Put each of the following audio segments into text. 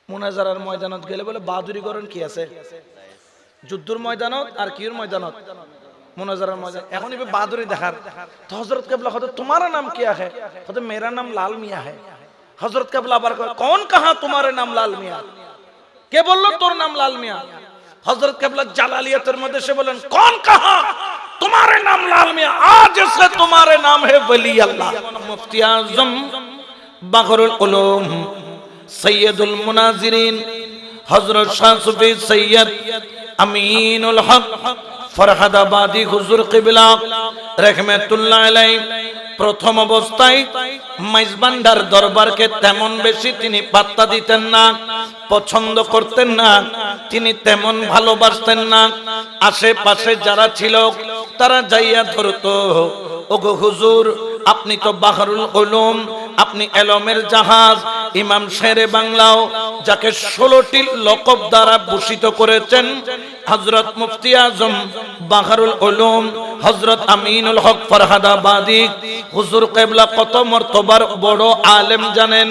মুনাজারার ময়দানত গেলে বলে বাহাদুরি করেন কি আছে, যুদ্ধর ময়দানত আর কির ময়দানত, মুনাজারার ময়দান। এখন এবার বাহাদুরি দেখার তো হযরত কেবলা হতে তোমারা নাম क्या है, হতে मेरा नाम लाल मियां है। হযরত কেবলা আবার कौन कहा तुम्हारे नाम लाल मियां, কে বললো তোর নাম লাল মিয়া। হযরত কেবলা জালালিয়াতের মধ্যে সে বলেন कौन कहा तुम्हारे नाम लाल मियां, आज से तुम्हारे नाम है वली अल्लाह। मुफ्ती आजम बखरुल उलूम सैयदुल मुनाजिरीन हजरत शाह सूफी सैयद अमीनुल हक फरहादाबादी हुजूर किबला रहमतुल्लाह अलैहि প্রথম অবস্থায় মাইজবান্ডার দরবারকে তেমন বেশি তিনি পাত্তা দিতেন না, পছন্দ করতেন না, তিনি তেমন ভালোবাসতেন না। আশেপাশে যারা ছিল তারা যাইয়া ধরতো, ওগো হুজুর আপনি তো বাহরুল উলুম, আপনি এলমের জাহাজ, ইমাম শেরে বাংলাও যাকে 16টি লকব দ্বারা ভূষিত করেছেন হযরত মুফতি আজম বাহরুল উলুম হযরত আমিনুল হক ফরহাদাবাদী হুজুর কিবলা কত মর্তবার বড় আলেম জানেন,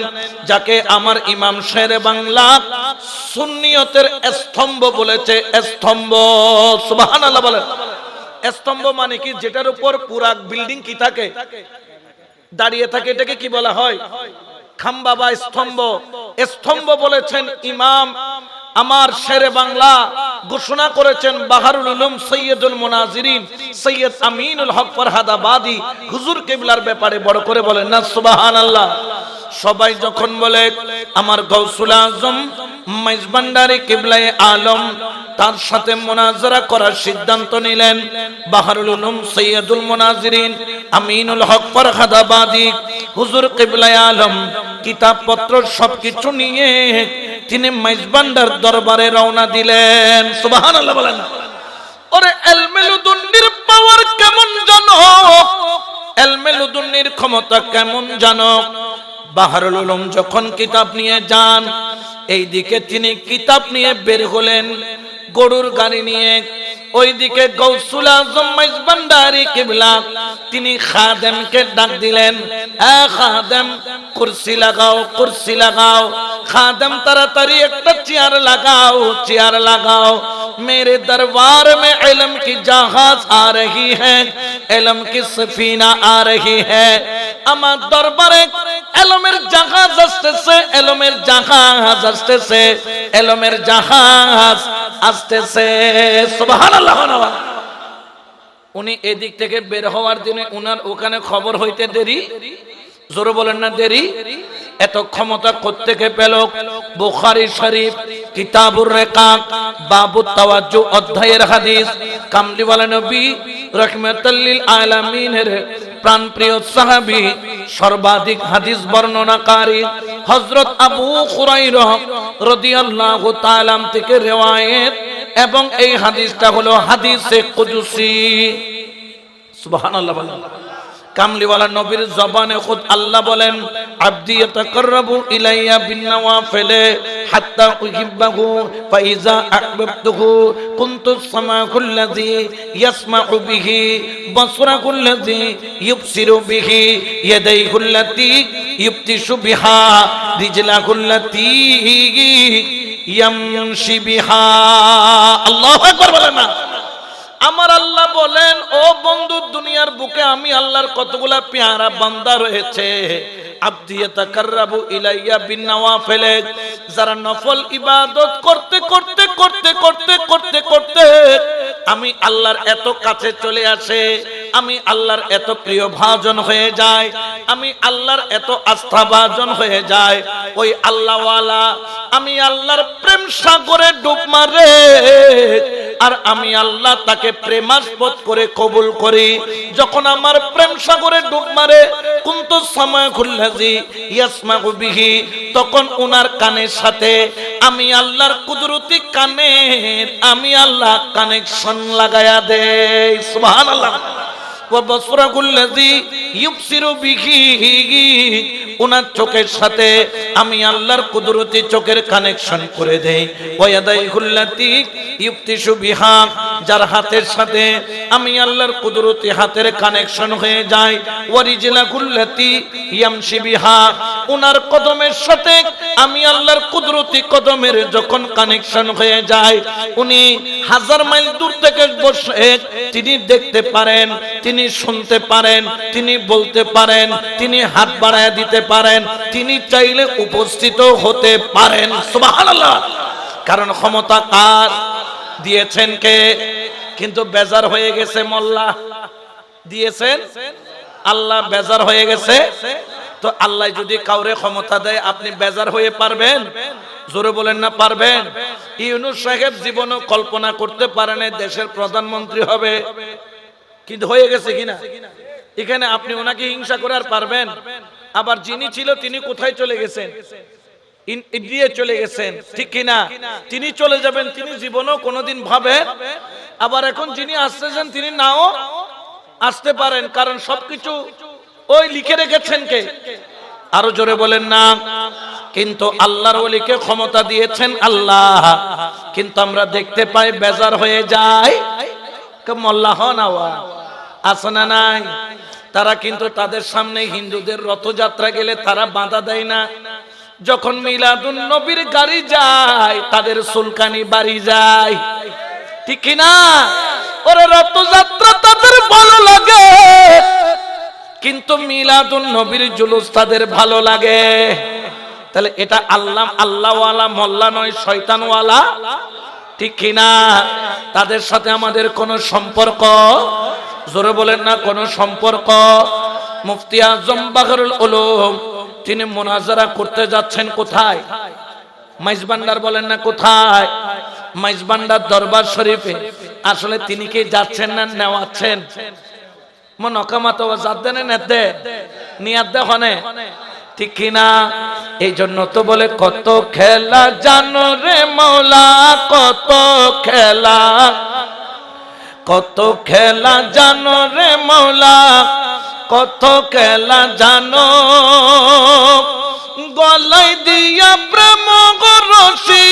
যাকে আমার ইমাম শেরে বাংলা সুন্নিয়তের স্তম্ভ বলেছে। স্তম্ভ, সুবহানাল্লাহ বলেন। স্তম্ভ মানে কি, যেটার উপর পুরা বিল্ডিং কি থাকে, দাঁড়িয়ে থাকে, এটাকে কি বলা হয়, খাম্বা বা স্তম্ভ। স্তম্ভ বলেছেন ইমাম আমার শেরে বাংলা, ঘোষণা করেছেন বাহরুল উলুম সৈয়দুল মুনাজিরিন সৈয়দ আমিনুল হক ফরহাদাবাদী হুজুর কিবলার ব্যাপারে বড় করে বলেন না সুবহানাল্লাহ। সবাই যখন বলে আমার গৌসুল আজম মাইজবান্ডারি কিবলায়ে আলম, তার সাথে মুনাজারা করার সিদ্ধান্ত নিলেন বাহরুল উলুম সৈয়দুল মুনাজিরিন আমিনুল হক ফরহাদাবাদী হুজুর কিবলায়ে আলম কিতাবপত্র সবকিছু নিয়ে তিনি মাইজবান্ডার দরবারে রওনা দিলেন। সুবহানাল্লাহ বলেন। ওরে ইলমে লুদুন্নির পাওয়ার কেমন জানো, ইলমে লুদুন্নির ক্ষমতা কেমন জানো। বাহরুল উলুম যখন কিতাব নিয়ে যান, এইদিকে তিনি কিতাব নিয়ে বের হলেন গরুর গাড়ি নিয়ে, ওইদিকে গৌসুল আজম মাইজবান্ডারি কিবলা তিনি খাদেমকে ডাক দিলেন, এ খাদেম কুরসি লাগাও, কুরসি লাগাও। খাদেম তাড়াতাড়ি একটা চেয়ার লাগাও, চেয়ার লাগাও। मेरे दरबार में इल्म की जहाज आ रही है, इल्म की सफीना आ रही है। আমার দরবারে ইলমের জাহাজ আসতেছে, ইলমের জাহাজ আসতেছে, ইলমের জাহাজ আসতেছে। সুবহানাল্লাহ। উনি এদিক থেকে বের হওয়ার দিনে উনার ওখানে খবর হইতে দেরি, জোরে বলেন না দেরি। এত ক্ষমতা কোত্থেকে পেল? বুখারী শরীফ কিতাবুর রিকাক বাবুত তাওয়াজ্জু অধ্যায়ের হাদিস, কামলিওয়ালা নবী রাহমাতুল লিল আলামিনের প্রাণপ্রিয় সাহাবী সর্বাধিক হাদিস বর্ণনাকারী হযরত আবু হুরায়রা রাদিয়াল্লাহু তাআলা থেকে riwayat, এবং এই হাদিসটা হলো হাদিসে কুদসি। সুবহানাল্লাহ বলেন। কামলিওয়ালা নবীর জবানে খুদ আল্লাহ বলেন, আবদি ইয়াতাকাররাবু ইলাইয়া বিন্নাওয়াফিল হাত্তা উহিব্বাহু ফাইজা আহবাবতুহু কুনতু সামাকুল্লাযী ইয়াসমাউ বিহি বাসরাকুল্লাযী ইউবসিরু বিহি ইয়াদাইহুল্লাতী ইউবতিশু বিহা রিজলাকুল্লাতী ইয়ামশি বিহা। আল্লাহু আকবার বলেন না। আমার আল্লাহ বলেন, ও বন্ধু, দুনিয়ার বুকে আমি আল্লাহর কতগুলা পেয়ারা বান্দা রয়েছে, আবদি ইয়াতাকাররাবু ইলাইয়া বিন্নাওয়াফিল, যারা নফল ইবাদত করতে করতে করতে করতে করতে করতে আমি আল্লাহর এত কাছে চলে আসে, আমি আল্লাহর এত প্রিয় ভাজন হয়ে যায়, আমি আল্লাহর এত আস্থা ভাজন হয়ে যায়, ওই আল্লাহওয়ালা আমি আল্লাহর প্রেম সাগরে ডুব মারে, আর আমি আল্লাহ তাকে প্রেমাস্পদ করে কবুল করি। যখন আমার প্রেম সাগরে ডুব মারে, কুনতু সামাকুল্লাযী ইয়াসমাউ বিহি, তখন উনার কানের সাথে আমি আল্লাহর কুদরতি কানের আমি আল্লাহ কানেকশন লাগায়া দেই। সুবহানাল্লাহ। ওয়া বাসরাকুল্লাযী ইউবসিরু বিহি, ওনার চোখের সাথে আমি আল্লাহর কুদরতি চোখের কানেকশন করে দেই। ওয়াদাইহুল্লাতি ইউবতিশু বিহা, যার হাতের সাথে আমি আল্লাহর কুদরতি হাতের কানেকশন হয়ে যায়। ওয়ারিজলাকুল্লাতি ইয়ামশি বিহা, ওনার কদমের সাথে আমি আল্লাহর কুদরতি কদমের যখন কানেকশন হয়ে যায়, উনি 1000 মাইল দূর থেকে বসে তিনি দেখতে পারেন, তিনি শুনতে পারেন, তিনি বলতে পারেন, তিনি হাত বাড়ায় দিতে পারেন, তিনি চাইলে উপস্থিত হতে পারেন। সুবহানাল্লাহ। কারণ ক্ষমতা কার? দিয়েছেন কে? কিন্তু বেজার হয়ে গেছে মোল্লা। দিয়েছেন আল্লাহ, বেজার হয়ে গেছে। তো আল্লাহ যদি কাউরে ক্ষমতা দেয়, আপনি বেজার হয়ে পারবেন? জোরে বলেন না পারবেন? ইউনূস সাহেব জীবনও কল্পনা করতে পারেন দেশের প্রধানমন্ত্রী হবে, কিন্তু হয়ে গেছে কিনা? এখানে আপনি ওনাকে হিংসা করে আর পারবেন? আবার যিনি ছিল তিনি কোথায় চলে গেছেন? ইন্ডিয়া চলে গেছেন, ঠিক কিনা? তিনি চলে যাবেন, তিনি জীবনও কোনোদিন ভাবেন। আবার এখন যিনি আসতেছেন তিনি নাও আসতে পারেন, কারণ সবকিছু ওই লিখে রেখেছেন কে? আরো জোরে বলেন না। কিন্তু আল্লাহর ওলিকে ক্ষমতা দিয়েছেন আল্লাহ, কিন্তু আমরা দেখতে পাই বেজার হয়ে যায়। মোল্লা হন আছে না নাই? তারা কিন্তু তাদের সামনে হিন্দুদের রথযাত্রা গেলে তারা বাধা দেয় না। যখন মিলাদুন নবীর গাড়ি যায়, তাদের সুলকানি বাড়ি যায়, ঠিক কিনা? ওরে রথযাত্রা তাদের ভালো লাগে, কিন্তু মিলাদুন নবীর জুলুস তাদের ভালো লাগে। তাহলে এটা আল্লাহওয়ালা মোল্লা নয়, শয়তানওয়ালা, ঠিক কিনা? তাদের সাথে আমাদের কোনো সম্পর্ক? জোরে বলেন না কোনো সম্পর্ক। মুফতি আজম বাখরুল উলুম তিনি মুনাজারা করতে যাচ্ছেন কোথায়? মাইজবান্ডার বলেন না কোথায়? মাইজবান্ডার দরবার শরীফে। আসলে তিনি কি যাচ্ছেন না নেওয়াচ্ছেন? মন অকামাত যাদ্দেনে নেদে নিয়াদ্দে হনে, ঠিক কিনা? এই জন্য তো বলে কত খেলা জানো রে মৌলা, কত খেলা, কত খেলা জানো রে মৌলা, কত খেলা জানো। গলায় দিয়া প্রেম রশি,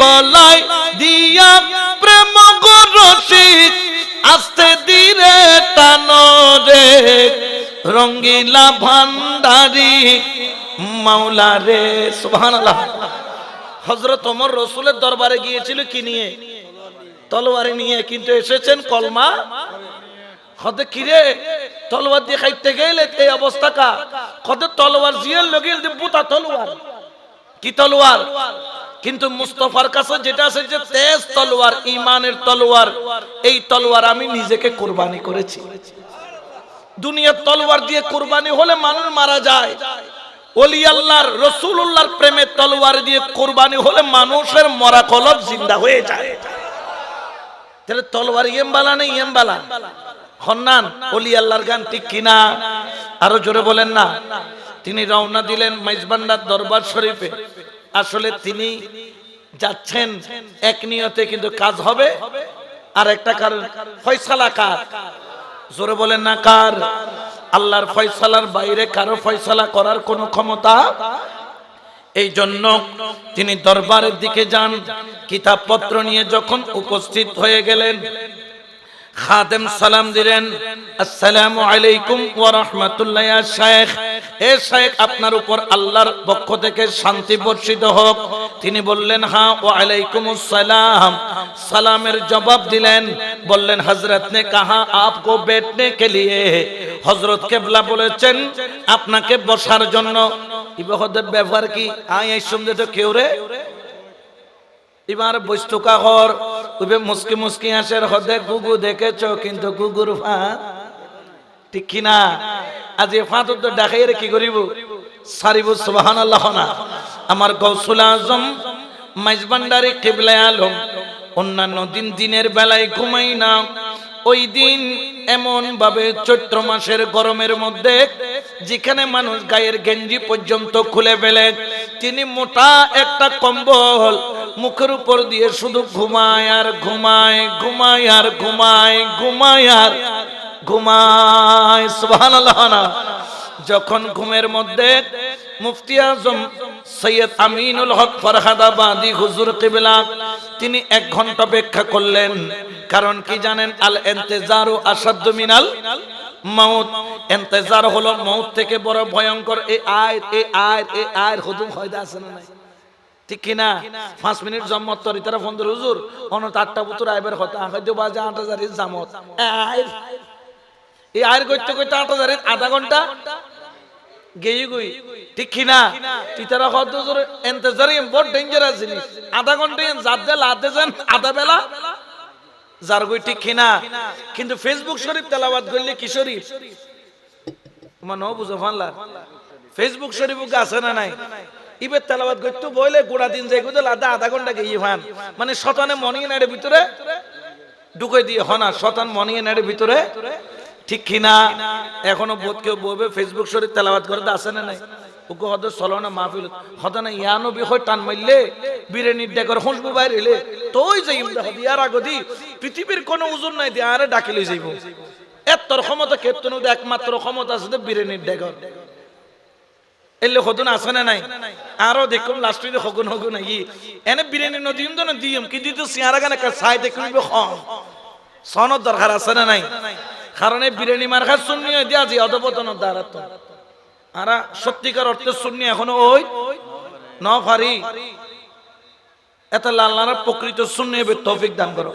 গলায় দিয়া প্রেম রশি, আস্তে ধীরে টানো রে রঙ্গিলা ভান্ডারি মাওলা রে। সুবহানাল্লাহ। হযরত ওমর রাসূলের দরবারে গিয়েছিল কি নিয়ে? তলোয়ারে নিয়ে, কিন্তু এসেছেন কলমা। হতে কিরে তলোয়ার দিয়ে খাইতে গেলে এই অবস্থা কা? হতে তলোয়ার জিয়াল লগিল দিবুতা তলোয়ার কি তলোয়ার? কিন্তু মুস্তাফার কাছে যেটা আছে যে তেজ তলোয়ার, ঈমানের তলোয়ার, এই তলোয়ার আমি নিজেকে কুরবানি করেছি। দুনিয়ার তলোয়ার দিয়ে কুরবানি হলে মানুষ মারা যায়, ওলি আল্লাহর রাসূলুল্লাহর প্রেমের তলোয়ার দিয়ে কুরবানি হলে মানুষের মরা কলব জিন্দা হয়ে যায়। তাহলে তলোয়ার ইয়েমবালা নেই, ইয়েমবালা হন্নান ওলি আল্লাহর গান, ঠিক কিনা? আরো জোরে বলেন না। তিনি রওনা দিলেন মাইজবান্ডার দরবার শরীফে। আসলে তিনি যাচ্ছেন এক নিয়তে, কিন্তু কাজ হবে আর একটা কারণ। ফয়সালা কার? জোরে বলেন না কার? আল্লাহর ফয়সালার বাইরে কারো ফয়সালা করার কোনো ক্ষমতা। এই জন্য তিনি দরবারের দিকে যান। কিতাবপত্র নিয়ে যখন উপস্থিত হয়ে গেলেন, খাদেম সালাম দিলেন, আসসালামু আলাইকুম ওয়া রাহমাতুল্লাহ ইয়া শাইখ। এ শাইখ, আপনার উপর আল্লাহর পক্ষ থেকে শান্তি বর্ষিত হোক। তিনি বললেন হ্যাঁ, ওয়া আলাইকুমুস সালাম। সালামের জবাব দিলেন, বললেন হযরত ने कहा आपको बैठने के लिए। হযরত কিবলা বলেছেন আপনাকে বসার জন্য। ইবাহদের ব্যবহার কি? আই এই সঙ্গে তো কেউ রে এবার বৈস্তকা ঘর উবে মুস্কি মুস্কি আসের হদে গুগু দেখেছো, কিন্তু গুগুর ফাঁদ, ঠিক কিনা? আজ এ ফাঁদ তো দেখাই রে কি করিব সারিব। সুবহানাল্লাহ না। আমার গৌসুল আজম মাইজবান্ডারি কিবলা আলম অন্যান্য দিনের বেলায় ঘুমাই না। ওই দিন এমন ভাবে চৈত্র মাসের গরমের মধ্যে যেখানে মানুষ গায়ের গেঞ্জি পর্যন্ত খুলে ফেলে, তিনি মোটা একটা কম্বল মুখের উপর দিয়ে শুধু ঘুমায় আর ঘুমায়, ঘুমায় আর ঘুমায়, ঘুমায় আর ঘুমায়। সুবহানাল্লাহ না? যখন ঘুমের মধ্যে মুফতি আজম সৈয়দ আমিনুল হক ফরহাদাবাদী হুজুর কিবলা তিনি 1 ঘন্টা অপেক্ষা করলেন। কারণ কি জানেন? আল ইন্তেজারু আসাদ্দু মিনাল মাউত। ইন্তেজার হলো মউত থেকে বড় ভয়ঙ্কর। এই আয় হুজুর হয়তো আছে না নাই? ঠিক কি না? 5 মিনিট জম্মত তরি তারা ফোন ধরে হুজুর অনত 8টা পুতুর আইবার কথা হয়তো বাজে 8000 জামত এই আয়ের কইতে কইতে 8000 আধা ঘন্টা গেই গই। ঠিক কি না? তুই তারা কত হুজুর ইন্তেজারি বড় ডেঞ্জারাস জিনিস। আধা ঘন্টা জাদে লাতে যান আধা বেলা যার গই। ঠিক কি না? কিন্তু ফেসবুক শরীফ তেলাওয়াত করলে কি শরীফ মানে বুঝো ফানলা ফেসবুক শরীফ আছে না নাই? ইবের তেলাওয়াত করতে বইলে গোড়া দিন যাই কইতে লাদা আধা ঘন্টা গিয়ে ফান মানে শতানে মনিয়ে নাড়ে ভিতরে ঢুকাই দিয়ে হনা শতান মনিয়ে নাড়ে ভিতরে। ঠিক কি না? এখনো বোধ কেউ বলবে ফেসবুক শরীফ তেলাওয়াত করতে আছে না নাই? ওকে হদ চলো না মাহফিল হদ না ইয়ানো বিষয় টান মারলে বিরিয়ানির ডেকর খুশবু বাইরে এলে তোই যাইম দেখো ইয়ার আগদি পৃথিবীর কোনো ওজন নাই দিয়ে আরে ডাকি লই যাইব। এতর ক্ষমতা কেতন একমাত্র ক্ষমতা আছে বিরিয়ানির ডেকর এলে হদন আছে না নাই? আরো দেখুন লাস্টে হগুন হগুন ই এনে বিরিয়ানি নদিম তো না দিম কি দিতে সিয়ারা গানে কা সাই দেখবি খম সনদ দরকার আছে না নাই? কারণ এই বিরিয়ানি মার খা সুন্নি দিয়া যে অধপতন দাঁড়াত আরা সত্যিকার অর্থে সুন্নি এখনো ওই ন ফারি এত লাল্লার প্রকৃত সুন্নি হবে তৌফিক দান করো।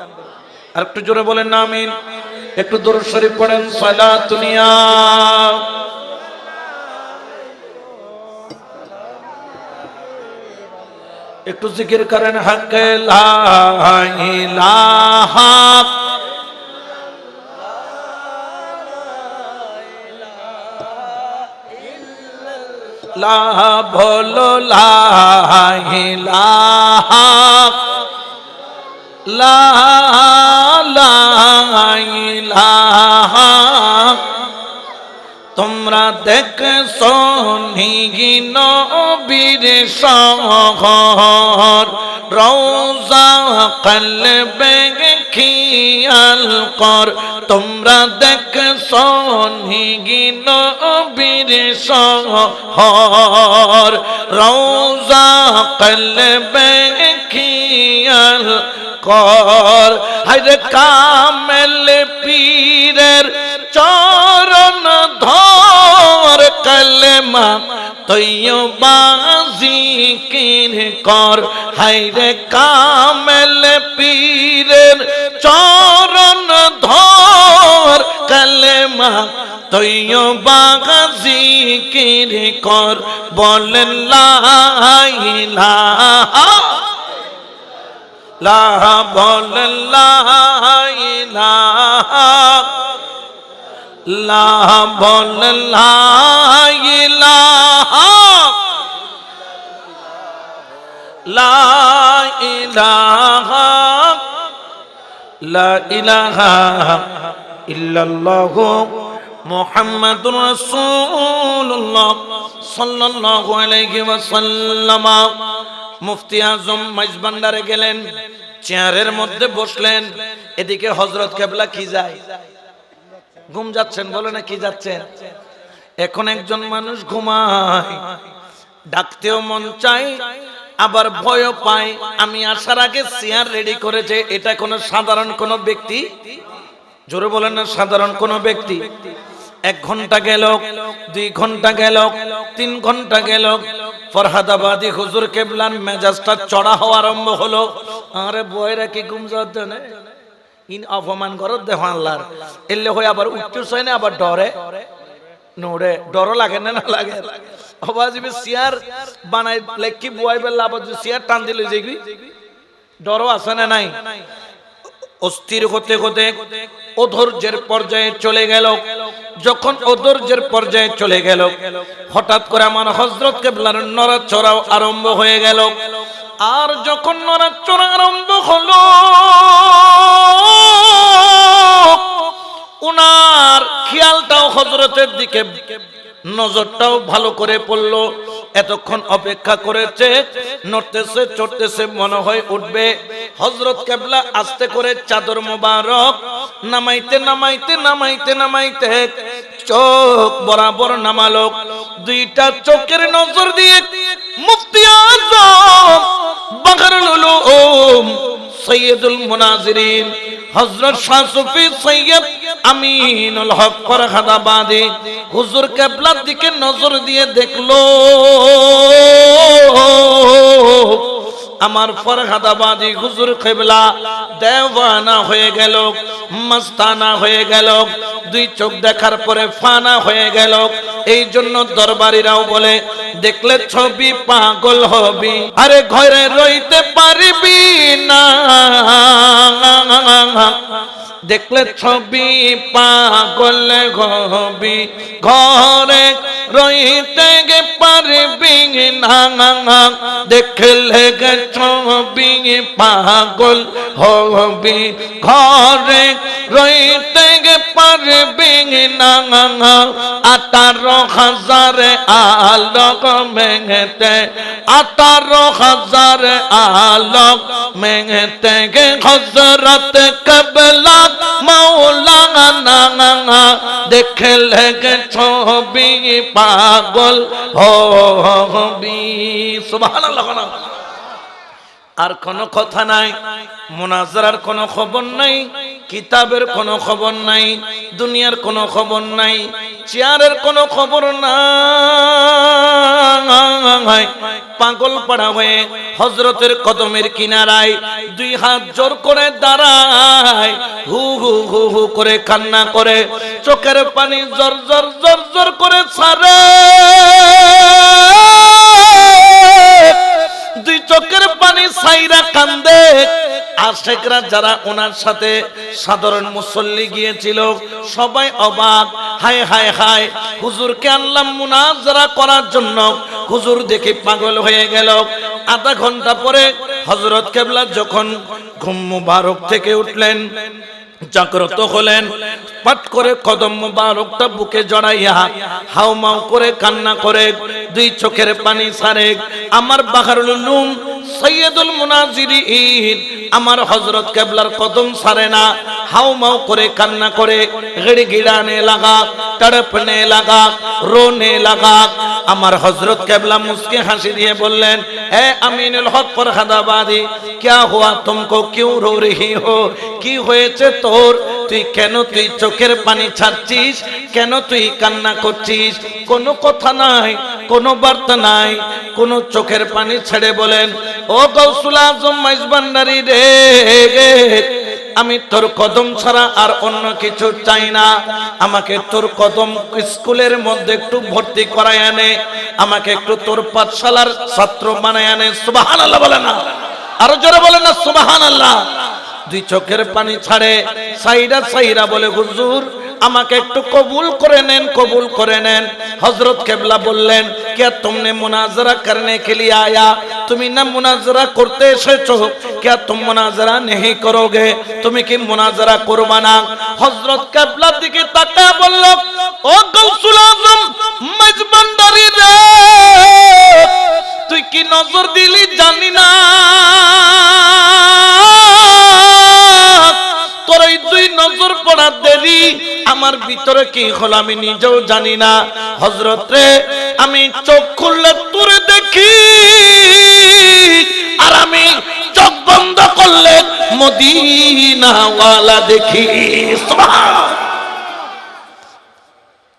আর একটু জোরে বলেন না আমিন। একটু দরুদ শরীফ পড়েন সালাতুন ইয়া একটু জিকির করেন হক লা ইলাহা লা বলো লা ইলাহা লা ইলাহা। তোমরা দেখছো নিগি নবীর শহর রওজা কলবে খিয়াল কর। তোমরা দেখছো নিগি নবীর শহর রওজা কলবে খিয়াল কর। হায়রে কামেল পীরের চরণ ধর কলমা তৈয়বা জিকির কর। হায়রে কামেল পীরের চরণ ধর কলমা তৈয়বা জিকির কর। বলেন লা ইলাহা লা বলেন লা ইলাহা লা বলেন লা ইলাহা লা ইলাহা লা ইলাহা ইল্লাল্লাহু মুহাম্মাদুর রাসূলুল্লাহ সাল্লাল্লাহু আলাইহি ওয়াসাল্লাম। মুফতি আজম মাইজবান্ডারে গেলেন, চেয়ারের মধ্যে বসলেন। এদিকে হযরত কেবলা কি যায়? ঘুম যাচ্ছেন বলে না কি যাচ্ছেন? এখন একজন মানুষ ঘুমায়, ডাকতেও মন চায় আবার ভয়ও পায়। আমি আসার আগে চেয়ার রেডি করেছে, এটা কোনো সাধারণ কোনো ব্যক্তি, জোরে বলেন না সাধারণ কোনো ব্যক্তি। 1 ঘন্টা গেল, 2 ঘন্টা গেল, 3 ঘন্টা গেল। ফরহাদাবাদী হুজুর কেবলার মেজাজটা চড়া হওয়া আরম্ভ হলো। আরে বয়রা কি ঘুম যাচ্ছে না, ইন অপমান করত দেহ আল্লাহর এলে হই আবার উঠতে চায় না, আবার ডরে নোড়ে ডর লাগে না, না লাগে অবাজিবে চেয়ার বানাই লেখি বয় বেলা আবার চেয়ার টান দিলে যেগি ডরও আছে না নাই? অস্থির হতে হতে অধৈর্যের পর্যায়ে চলে গেল। যখন অধৈর্যের পর্যায়ে চলে গেল, হঠাৎ করে আমার হযরত কেবলার নড়াচড়াও আরম্ভ হয়ে গেল। আর যখন নড়াচড়া আরম্ভ হলো, উনার খেয়ালটাও হযরতের দিকে, নজরটাও ভালো করে পড়লো। এতক্ষণ অপেক্ষা করেছে, নড়তেছে চড়তেছে, মনে হয় উঠবে। হযরত কেবলা আস্তে করে চাদর মোবারক নামাইতে নামাইতে নামাইতে নামাইতে চোখ বরাবর নামালো। দুইটা চোখের নজর দিয়ে মুফতি আজম বাকরুল উলুম সৈয়দুল মুনাজিরিন হযরত শাহ সুফি সৈয়দ আমিনুল হক ফরহাদাবাদী হুজুর কিবলার দিকে নজর দিয়ে দেখলো, আমার ফরহাদাবাদী হুজুর কিবলা দেওয়ানা হয়ে গেল, মস্তানা হয়ে গেল, দুই চোখ দেখার পরে ফানা হয়ে গেল। এই জন্য দরবারীরাও বলে, দেখলে ছবি পাগল হবি, আরে ঘরে রইতে পারবি না, দেখলে ছবি পাগল হবি, ঘরে রইতে গে পারবি না, দেখলে গে ছবি পাগল হবি, ঘরে রইতে গে পারবি না। 18,000 আলোক মেঘেতে, 18,000 আলোক মেঘেতে গে হযরত কিবলা মাওলানা, দেখলে গে ছবি পাগল হবি। সুবহানাল্লাহ। আর কোনো কথা নাই, মুনাজারার কোনো খবর নাই, কিতাবের কোনো খবর নাই, দুনিয়ার কোনো খবর নাই, চেয়ারের কোনো খবর নাই। পাগল পাড়া হয়ে হযরতের কদমের কিনারায় দুই হাত জোর করে দাঁড়ায়, হু হু হু হু করে কান্না করে, চোখের পানি জর জর জর জর করে ছাড়ে, দুই চোখের পানি ছাইরা কান্দে। আশেকরা যারা ওনার সাথে সাধারণ মুসল্লি গিয়েছিল সবাই অবাক, হায় হায় হায়, হুজুরকে আনলাম মুনাজারা করার জন্য, হুজুর দেখে পাগল হয়ে গেল। আধা ঘন্টা পরে হযরত কিবলা যখন ঘুম মুবারক থেকে উঠলেন, জাগ্রত হলেন, পাট করে কদম মুবারকটা বুকে জড়াইয়া হাউমাউ করে কান্না করে দুই চোখের পানি ছাড়ে। আমার বাকরুল উলুম সৈয়দুল মুনাজিরিন আমার হযরত কিবলার কদম ছাড়ে না, হাউমাউ করে কান্না করে গিড়গিড়ানে লাগা, তড়পনে লাগা, রোনে লাগা। আমার হযরত কিবলা মুস্কি হাসি দিয়ে বললেন, এ আমিনুল হক ফরহাদাবাদী, क्या हुआ तुमको, क्यों रो रही हो, কি হয়েছে তোর, তুই কেন তুই চোখের পানি ছাড়ছিস, কেন তুই কান্না করছিস? কোনো কথা নাই, কোনো বার্তা নাই, কোনো চোখের পানি ছেড়ে বলেন, ও গৌসুল আজম মাইজভান্ডারী রে, আমি তোর কদম ছাড়া আর অন্য কিছু চাই না, আমাকে তোর কদম স্কুলের মধ্যে একটু ভর্তি করায় আনে, আমাকে একটু তোর পাঠশালার ছাত্র বানায় আনে। সুবহানাল্লাহ বলে না, আরো জোরে বলে না সুবহানাল্লাহ। দুই চোখের পানি ছাড়ে, সাইরা সাইরা বলে, হুজুর আমাকে একটু কবুল করে নেন, কবুল করে নেন। হযরত কিবলা বললেন, क्या तुमने मुनाजरा करने के लिए आया, তুমি না মুনাজরা করতে এসেছো, क्या तुम मुनाजरा नहीं करोगे, তুমি কি মুনাজরা করবা না? হযরত কিবলার দিকে তাকায় বলল, ও গৌসুল আজম মাইজভান্ডারী রে, তুই কি নজর দিলি জানি না, তোর এই দুই নজর পড়ার দেরি আমার ভিতরে কি হলো আমি নিজেও জানি না। হযরত রে, আমি চোখ খুললে তোরে দেখি, আর আমি চোখ বন্ধ করলে মদিনা ওয়ালা দেখি।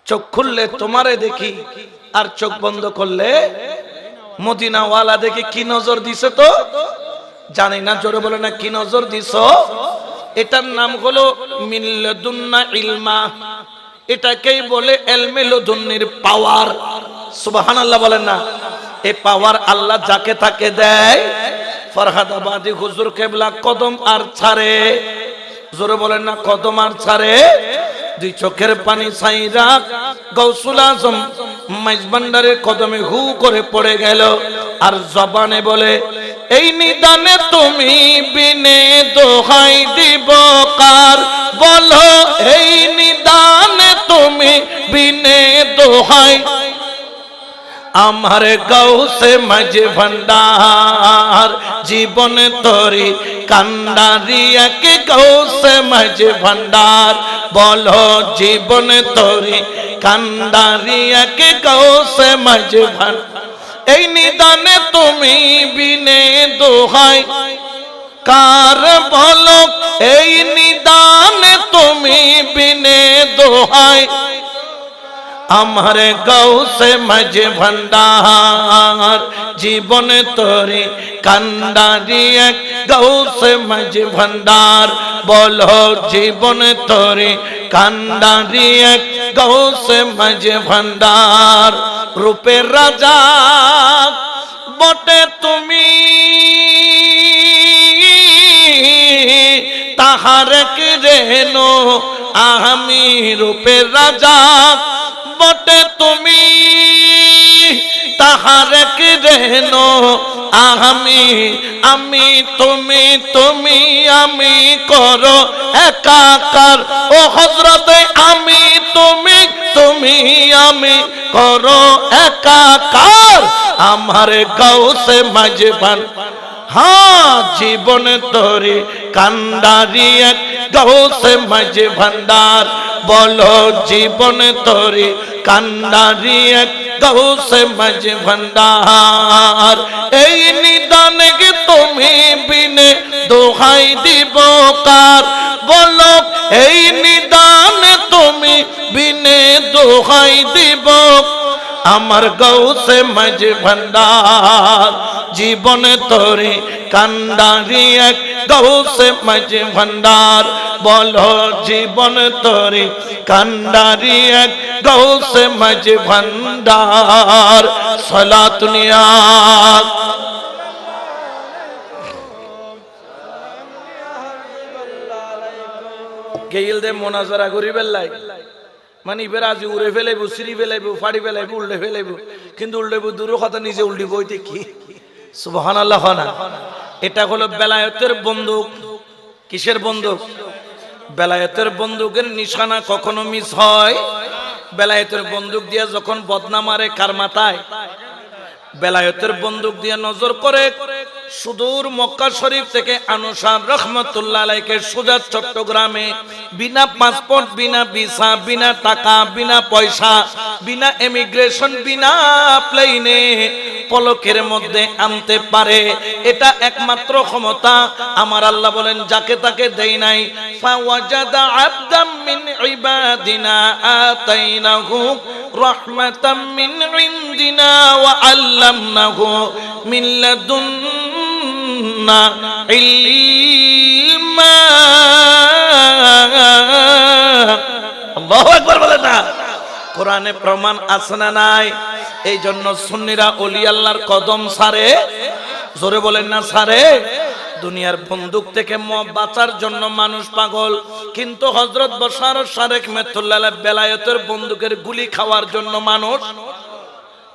চোখ খুললে তোমারে দেখি, আর চোখ বন্ধ করলে মদিনা ওয়ালা দেখি। কি নজর দিছে তো জানি না, জোরে বলে না, কি নজর দিছো? এটার নাম হলো মিন লাদুন্না ইলমা, এটাকেই বলে ইলমে লাদুন্নির পাওয়ার। সুবহানাল্লাহ বলেন না, এই পাওয়ার আল্লাহ যাকে তাকে দেয়। ফরহাদাবাদী হুজুর কিবলা কদম আর ছাড়ে, জোরে বলেন না, কদম আর ছাড়ে। দুই চোখের পানি ছাইরা গৌসুল আজম মাইজভান্ডারের কদমে হু করে পড়ে গেল, আর জবানে বলে, এই নিদানে তুমি বিনে দোহাই দিব কার, বলো এই নিদানে তুমি বিনে দোহাই আমার গৌসে মাঝে ভান্ডার জীবন তোরে কান্ডারি এক গৌসে মাঝে ভান্ডার বলো জীবন তোরে কান্ডারি এক গৌসে মাঝে ভান্ডার এই নিদানে তুমি বিনে দোহাই কার বলো এই নিদানে তুমি বিনে দোহাই আমার গৌসে মাঝে ভান্ডার জীবন তোরে কান্ডারি এক গৌসে মাঝে ভান্ডার বলো জীবন তোরে কান্ডারি এক গৌসে মাঝে ভান্ডার রূপের রাজা বটে তুমি তাহার কি রেনো আমি রূপের রাজা বটে তুমি তাহার কি রেনো আমি তুমি তুমি আমি করো একাকার ও হযরত আমি তুমি তুমি আমি করো একাকার আমার গৌসে মাঝে ভান্ডার হ্যাঁ জীবন তোরে কান্ডারি এক গৌসে মাঝে ভান্ডার বলো জীবন তোরে কান্ডারি এক গৌসে মাঝে ভান্ডার এই নিদানে কি তুমি বিনে দোহাই দিব কার বলো এই নিদানে তুমি বিনে দোহাই দিব আমার গৌসে মাঝে ভান্ডার জীবন তোরে কান্ডারি এক গৌসে মাঝে ভান্ডার বলো জীবন তোরে কান্ডারি এক গৌসে মাঝে ভান্ডার সালাত নিয়াত গেইল দে মোনাজারা করি বেল্লাই মানে এবার আজ উড়ে ফেলাইব সিঁড়ি ফেলাইব ফাড়ি ফেলাইব উল্টে ফেলাইব কিন্তু উল্টেব দূর কথা নিজে উল্টি বইতে কি সুবহানাল্লাহ না এটা হলো বেলায়েতের বন্দুক কিসের বন্দুক বেলায়েতের বন্দুকের নিশানা কখনো মিস হয় বেলায়েতের বন্দুক দিয়ে যখন বদনা মারে কার মাথায় বেলায়েতের বন্দুক দিয়ে নজর করে সুদূর মক্কা শরীফ থেকে আনুসার রহমতুল্লাহ আলাইকে সোজা চট্টগ্রামে বিনা পাসপোর্ট বিনা ভিসা বিনা টাকা বিনা পয়সা বিনা ইমিগ্রেশন বিনা প্লেনে পলকের মধ্যে আনতে পারে এটা একমাত্র ক্ষমতা আমার আল্লাহ বলেন যাকে তাকে দেই নাই ফাওয়াজাদা আবদাম মিন ইবাদিনা আতাইনাহু রাহমাতাম মিন ইনদিনা ওয়া আল্লামনাহু মিন লাদুন্না ইলমা আল্লাহু আকবার বলেন না কোরআনে প্রমাণ আছে না নাই এই জন্য সুন্নিরা ওলি আল্লাহর কদম সারে জোরে বলেন না সারে দুনিয়ার বন্দুক থেকে বাঁচার জন্য মানুষ পাগল কিন্তু হযরত বশার শারেক মেতুল্লাহ বেলায়েতের বন্দুকের গুলি খাওয়ার জন্য মানুষ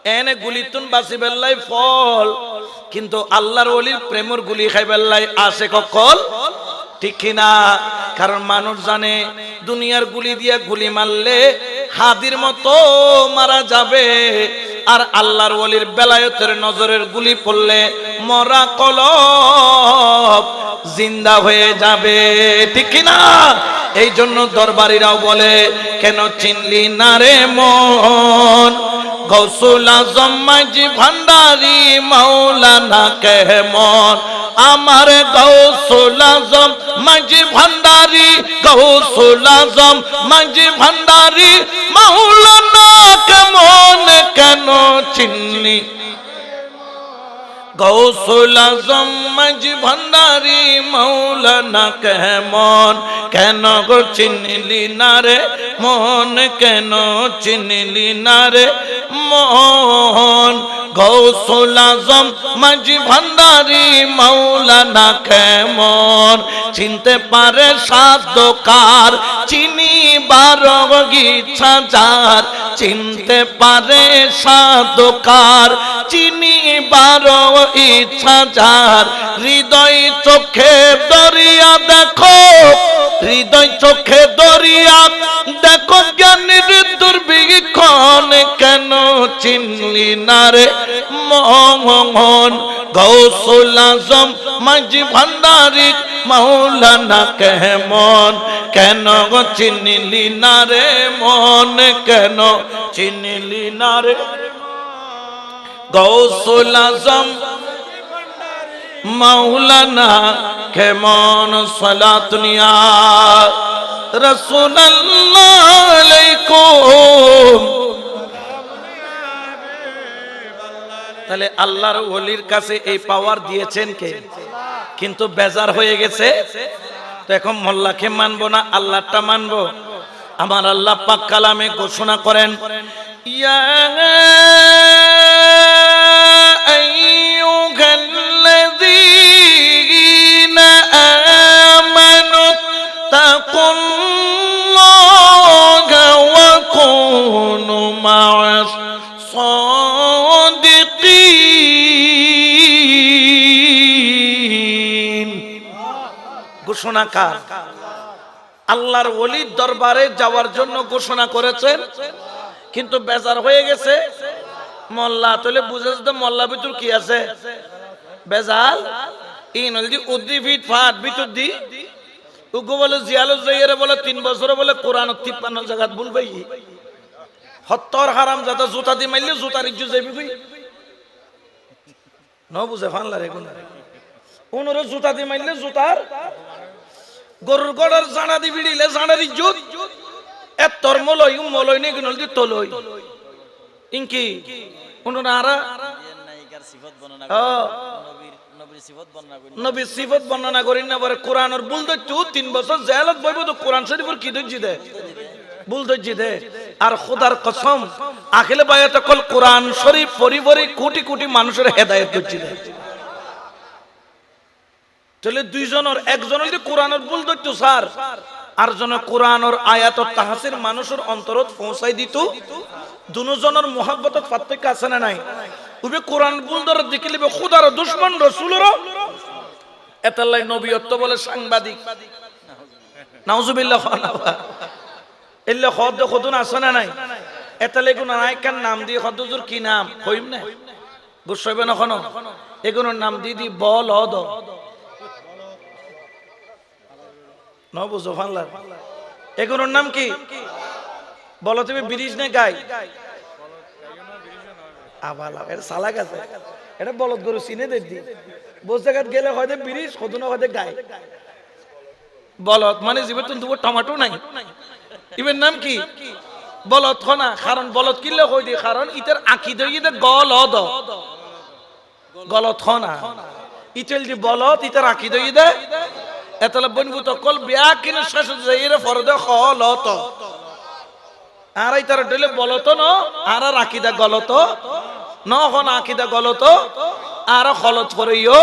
এনে গুলিতুন বাসি বেল্লাই ফল কিন্তু আল্লাহর ওলির প্রেমর গুলি খাই বেল্লাই আসে ককল ঠিক কিনা কারণ মানুষ জানে দুনিয়ার গুলি দিয়ে গুলি মারলে হাদির মতো মারা যাবে আর আল্লাহর ওলির বেলায়েতের নজরের গুলি পড়লে মরা কলব জিন্দা হয়ে যাবে ঠিক কিনা এই জন্য দরবারিরাও বলে কেন চিনলি না রে মন গৌসুল আজম মাঝি ভান্ডারি মাওলানা কেমন আমার গৌসুল আজম মাঝি ভান্ডারি গৌসুল আজম মাঝি ভান্ডারি মাওলানা কেমন কেন চিনলি গৌসুল আজম মাঝি ভান্ডারি মাওলানা কেমন কেন গো চিনলি না রে মন কেন চিনলি না রে মন গৌসুল আজম মাঝি ভান্ডারি মাওলানা কেমন চিনতে পারে সাধকার চিনি বারো ইচ্ছা যার চিনতে পারে সাধকার চিনি বারো ইচ্ছা যার হৃদয় চোখে দরিয়া দেখো হৃদয় চোখে দরিয়া দেখো জ্ঞানের দুর্ভিক্ষণ কেন চিনলি না রে মন গৌসুল আজম মাঝি ভান্ডারী মাওলানা কেমন কেন চিনলি না রে মন কেন চিনলি না রে গৌসুল আজম মাওলানা কেমন সালাতুনিয়া রাসূলুল্লাহ আলাইকুম। তাহলে আল্লাহর ওলির কাছে এই পাওয়ার দিয়েছেন কে? কিন্তু বেজার হয়ে গেছে তো এখন মোল্লাকে মানবো না আল্লাহটা মানবো? আমার আল্লাহ পাক কালামে ঘোষণা করেন ইয়া আইয়ুহাল্লাযীনা আমানু তাকুল্লাহা ওয়া কুনু মা'আস সাদিকিন। ঘোষণা কার? আল্লাহর ওলির দরবারে যাওয়ার জন্য ঘোষণা করেছেন, কিন্তু বেজার হয়ে গেছে মোল্লা। তাহলে বুঝেছ তো মোল্লা ভিতর কি আছে? বেজাল ইনলদি উদ্দিফিট ফাট ভিতর দি উগো বলে জিয়ালু জাইরে বলে 3 বছরে বলে কোরআন 53 জায়গাত বলবেই হত্তর হারাম জাদা জুতা দি মাইলে জুতার ইজ্জত যাইবি কই ন বুঝে ফানলা রে কোন ওনরে জুতা দি মাইলে জুতার গরুর গড়ার জানা দি ভিড়িলে জানার ইজ্জত এত তোর মলই মলই নে গনল দি তলই ইনকি ওনরা নায়িকার সিফত বর্ণনা করে নবীর সিফত বর্ণনা করেন না পরে কোরআনের ভুল দইতু 3 বছর জেলত বইব তো কোরআন শরীফের কি দইজি দে ভুল দইজি দে। আর খোদার কসম আখিলে বায়াত কল কোরআন শরীফ পড়ি পড়ি কোটি কোটি মানুষের হেদায়েত দইজি দে। তাহলে দুইজনের একজনের যদি কোরআনের ভুল দইতু স্যার আর জনে কোরআনের আয়াত ও তাহসির মানুষের অন্তরত পৌঁছাই দিত, দুজনের মুহাব্বতত পার্থক্য আছে না নাই? উবে কোরআন ভুল ধরে দেখিলিবে খোদার দুশমন রাসূলের এতাল্লাই নবিয়ত বলে সাংবাদিক নাউজুবিল্লাহ ইল্লা খদ খদুন আছে না নাই? এতালাই কোন নায়িকার নাম দিয়ে খদজুর কি নাম কইম না বুঝছবে না কোনো এগুলোর নাম দিদি বল অদ ন বুঝো ফানলা এগুলোর নাম কি বলো তুমি? ব্রিজ নে গাই আবালা এর সালাক আছে এটা বলদ গরু চিনে দেখি বোঝ জায়গাত গেলে হয়তো ব্রিজ কদুনো হয়তো গাই বলদ মানে জীবে তুমি টমেটো নাই ইবের নাম কি বলদ খনা কারণ বলদ কিনলে কই দি কারণ ইতার আঁকি দই দে গলদ গলত খনা ইতেল দি বলদ ইতার আঁকি দই দে এতলা বনবুত কল বিয়া কিনে শেষ যাইরে ফরদে খলত আর ইতার ডলে বলত ন আর আকিদা গলত ন হন আকিদা গলত আর খলত করিও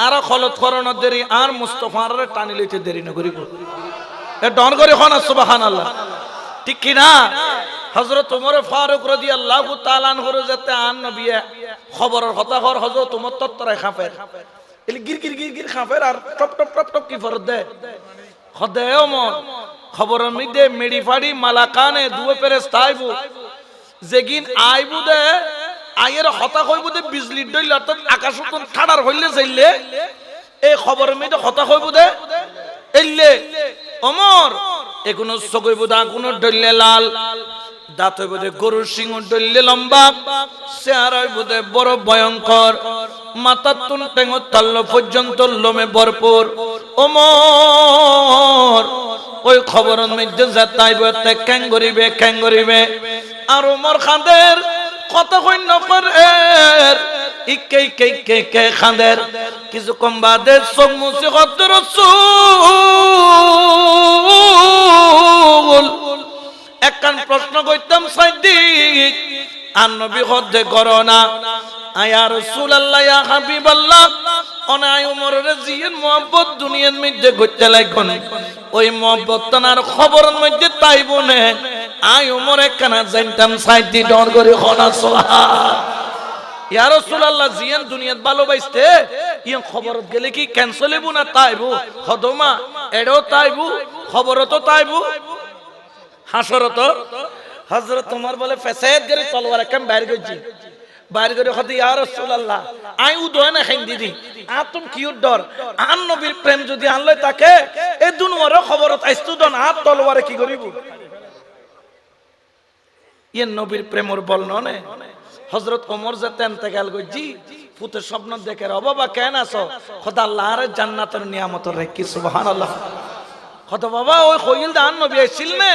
আর খলত করানোর দেরি আর মুস্তাফার টানি লইতে দেরি না করিব এ ডন করে হন সুবহানাল্লাহ ঠিক কি না? হযরত ওমর ফারুক রাদিয়াল্লাহু তাআলা আনহু যেতে আন নবী খবরের কথা হর হযরত ওমর তত্তরায় খাফের এলি গির গির গির গির খাফের আর টপ টপ টপ টপ কি ফরদ দে খদে ওমর খবরের মধ্যে মেডি ফাড়ি মালাকানে দুয়ে ফেরেশতা আইবু যেগিন আইবু দে আয়ের হতা কইবু দে বিজলি দইল অর্থাৎ আকাশ কোন ঠাডার হইলে যাইলে এই খবরের মধ্যে হতা কইবু দে এলে ওমর এগুনো সগইবু দা কোন দইলে লাল দাঁত হইবু দে গরুর সিং দইলে লম্বা চেহারা হইবু দে বড় ভয়ঙ্কর মাথা তুন টেঙ্গ তাল্ল পর্যন্ত লোমে ভরপুর ওমর ওই খবরের মধ্যে যাতাইব তে ক্যাং করিবে আর ওমর খাদের কথা কই নফর এর ইকে খাদের কিছু কম বাদে সব মুসি কত রাসূল একখান প্রশ্ন কইতাম সাইদিক আর নবী হদে করোনা আয়া রাসূলুল্লাহ ইয়া হাবিবাল্লাহ অনাই ওমরের জিয়ের মোহাব্বত দুনিয়ার মধ্যে গইতে লাগুন ওই মোহাব্বত তার খবরের মধ্যে তাইবো না আই ওমর একখানা জানতাম সাইদি ডর করে খনা সুবহান ইয়া রাসূলুল্লাহ জিয়ান দুনিয়াত ভালোবাসতে ইয়া খবরত গেলে কি ক্যান্সেল হইবো না তাইবো হদমা এডো তাইবো খবর তো তাইবু হাসরত হযরত ওমর বলে ফেসাদ করে তলোয়ার একদম বাইর করছি বাইর করে হতে ইয়া রাসূলুল্লাহ আই উদয় না খাইন দিদি আতুম কিউ ডর আন নবীর প্রেম যদি আনলে তাকে এ দুনওয়ার খবরত আইস্তু দন আত তলোয়ারে কি করিব ইয়ে নবীর প্রেমর বর্ণনে হযরত ওমর যে ইন্তেকাল করজি পুতের স্বপ্ন দেখে ও বাবা কেন আছো খোদা আল্লাহর জান্নাতের নিয়ামত রেখি সুবহানাল্লাহ খোদা বাবা ওই কইল দান নবী আইছিল না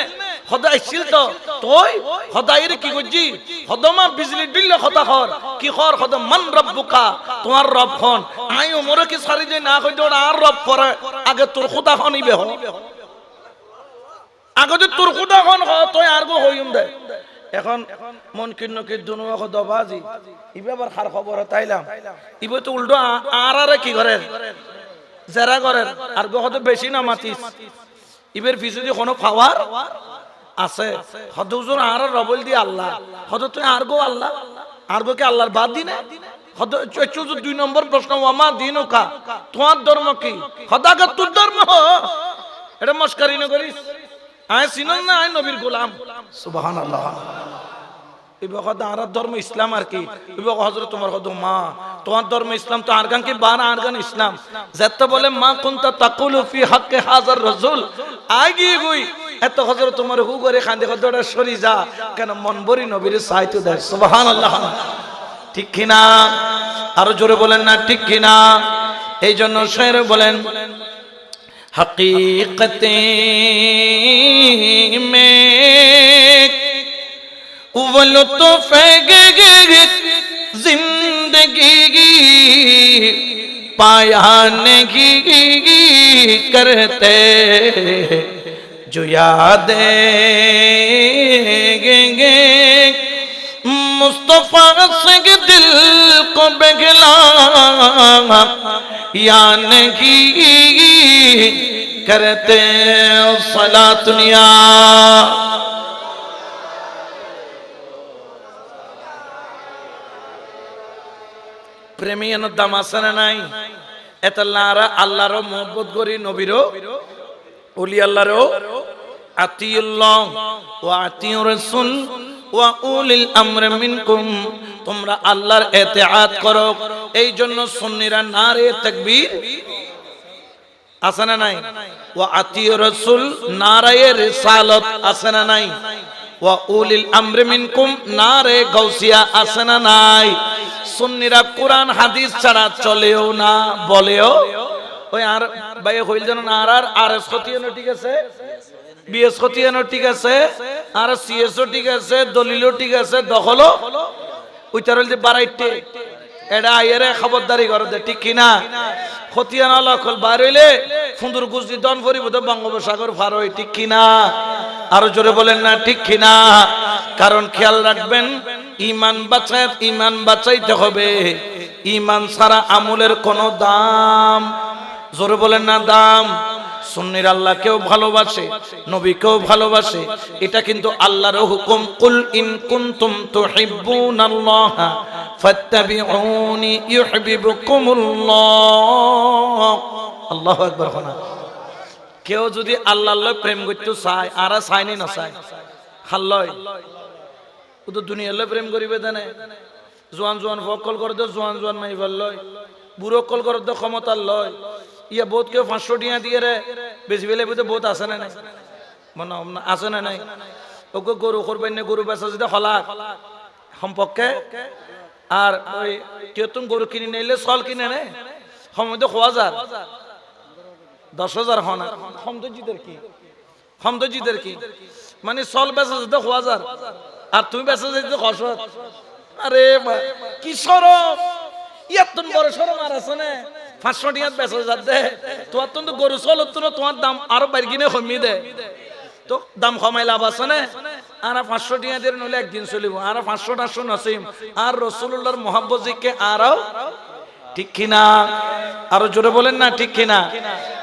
খোদা আইছিল তো তুই খোদা এর কি করজি খোদা মা বিজলি দিলে খোদা খর কি খর খোদা মান রব্বুকা তোমার রব কোন আই ওমর কি সারি যে না কই দোড় আর রব পরে আগে তোর খোদা হনিবে হ আগে যে তোর খোদা কোন হ তুই আর গো হইম দে এখন মন কিন্নকে দুনুয়া দবাজি ইবে আবার খার খবর তাইলাম ইবে তো উল্টো আর কি করে যারা করে আর গো হয়তো বেশি না মাতিস ইবের পিছু দিয়ে কোনো পাওয়ার আছে হয়তো হুজুর আর রবল দি আল্লাহ হয়তো তুই আর গো আল্লাহ আর গো কে আল্লাহর বাদ দিনে হয়তো 2 নম্বর প্রশ্ন ওমা দিনও কা তোমার ধর্ম কি হদাকে তোর ধর্ম এটা মস্কারি না করিস আয় সিনন না আয় নবীর গোলাম সুবহানাল্লাহ ইবে কথা আর ধর্ম ইসলাম আর কি ইবে হযরত তোমার কত মা তোমার ধর্ম ইসলাম তো আরগান কি বানা আরগান ইসলাম যেত বলে মা কুনতা তাকুলু ফি হক হাজার রাসূল আগি গই এত হযরত তোমার হু করে খান্দে কতটা সরি যা কেন মন বরি নবীর সাইতো দেয় সুবহানাল্লাহ ঠিক কি না আরো জোরে বলেন না ঠিক কি না এই জন্য শের বলেন हकीकते में वो लुत्फ जिंदगी पाया नहीं करते जो यादें मुस्तफा से दिल को पिघला या नहीं करते सलात दुनिया প্রেমিয়ানোর দাম আছে না নাই এতাল্লাহরা আল্লাহর মহব্বত করি নবীরও ওলি আল্লাহরও আতিউল্লাহ ওয়া আতিউর রাসূল ওয়া উলিল আমর মিনকুম তোমরা আল্লাহর ইতিআত করো এই জন্য সুন্নিরা নারে তাকবীর আছে না নাই ওয়া আতিউর রাসূল নারায়ে রিসালাত আছে না নাই ওয়া উলিল আমর মিনকুম নারে গাউসিয়া আছে না নাই সুন্নিরা কোরআন হাদিস ছাড়া চলেও না বলেও ওই আর ভাই হইল যেন আর এস খতিয়ানো ঠিক আছে বিএস খতিয়ানো ঠিক আছে আর সিএসও ঠিক আছে দলিলও ঠিক আছে দখলও ওইটার হইল যে বাড়াইতে এটা আইয়ারে খবরদারি করে দে ঠিক কিনা খতিয়ান লখল বার হইলে ফুন্দুর গুজদি দন ফরিব তো বঙ্গোপসাগর পার হই ঠিক কিনা আরো জোরে বলেন না ঠিক কিনা কারণ খেয়াল রাখবেন ঈমান বাঁচাইতে হবে ঈমান ছাড়া আমলের কোনো দাম জোরে বলেন না দাম সুন্নির আল্লাহকেও ভালোবাসে নবীকেও ভালোবাসে এটা কিন্তু আল্লাহর হুকুম কুল ইন কুনতুম তুহিব্বুনাল্লাহ ফাত্তাবিউনি ইউহিব্বুকুমুল্লাহ আল্লাহু আকবার খানা কেউ যদি আল্লাহর প্রেম করতে চায় আর চায়নি না চায় খাল্লয় ও তো দুনিয়ার প্রেম করিবে জানে জোয়ান জোয়ান ফকল করে দে জোয়ান জোয়ান মাইবার লয় বুড়ো কল করে দে ক্ষমতার লয় ইয়া বহুত কেউ 500 টিয়া দিয়ে রে বেশি বেলে বুঝে বহুত আছে না নাই মনে আছে না নাই ওকে গরু করবেন না গরু বেচা যদি হলাক সম্পর্কে আর ওই কেউ তুমি গরু কিনে নিলে চল কিনে নে সময় তো 10,000 হনা সমজিদের কি মানে চল বেচা যদি 1,000 আর তুমি বেচা যদি 100 আরে কি শরম ইয়াতুন বড় শরম আর আছে না 500 টিয়া বেচা যাচ্ছে তোমার তো গরু চল তোমার দাম আরো বাইরে কিনে কমিয়ে দে তো দাম কমাই লাভ আছে না আর 500 টিয়া দিয়ে নইলে একদিন চলিব আর 500 নসিম আর রাসূলুল্লাহর মুহাব্বত জিকে আরও ঠিক কিনা আরো জোরে বলেন না ঠিক কিনা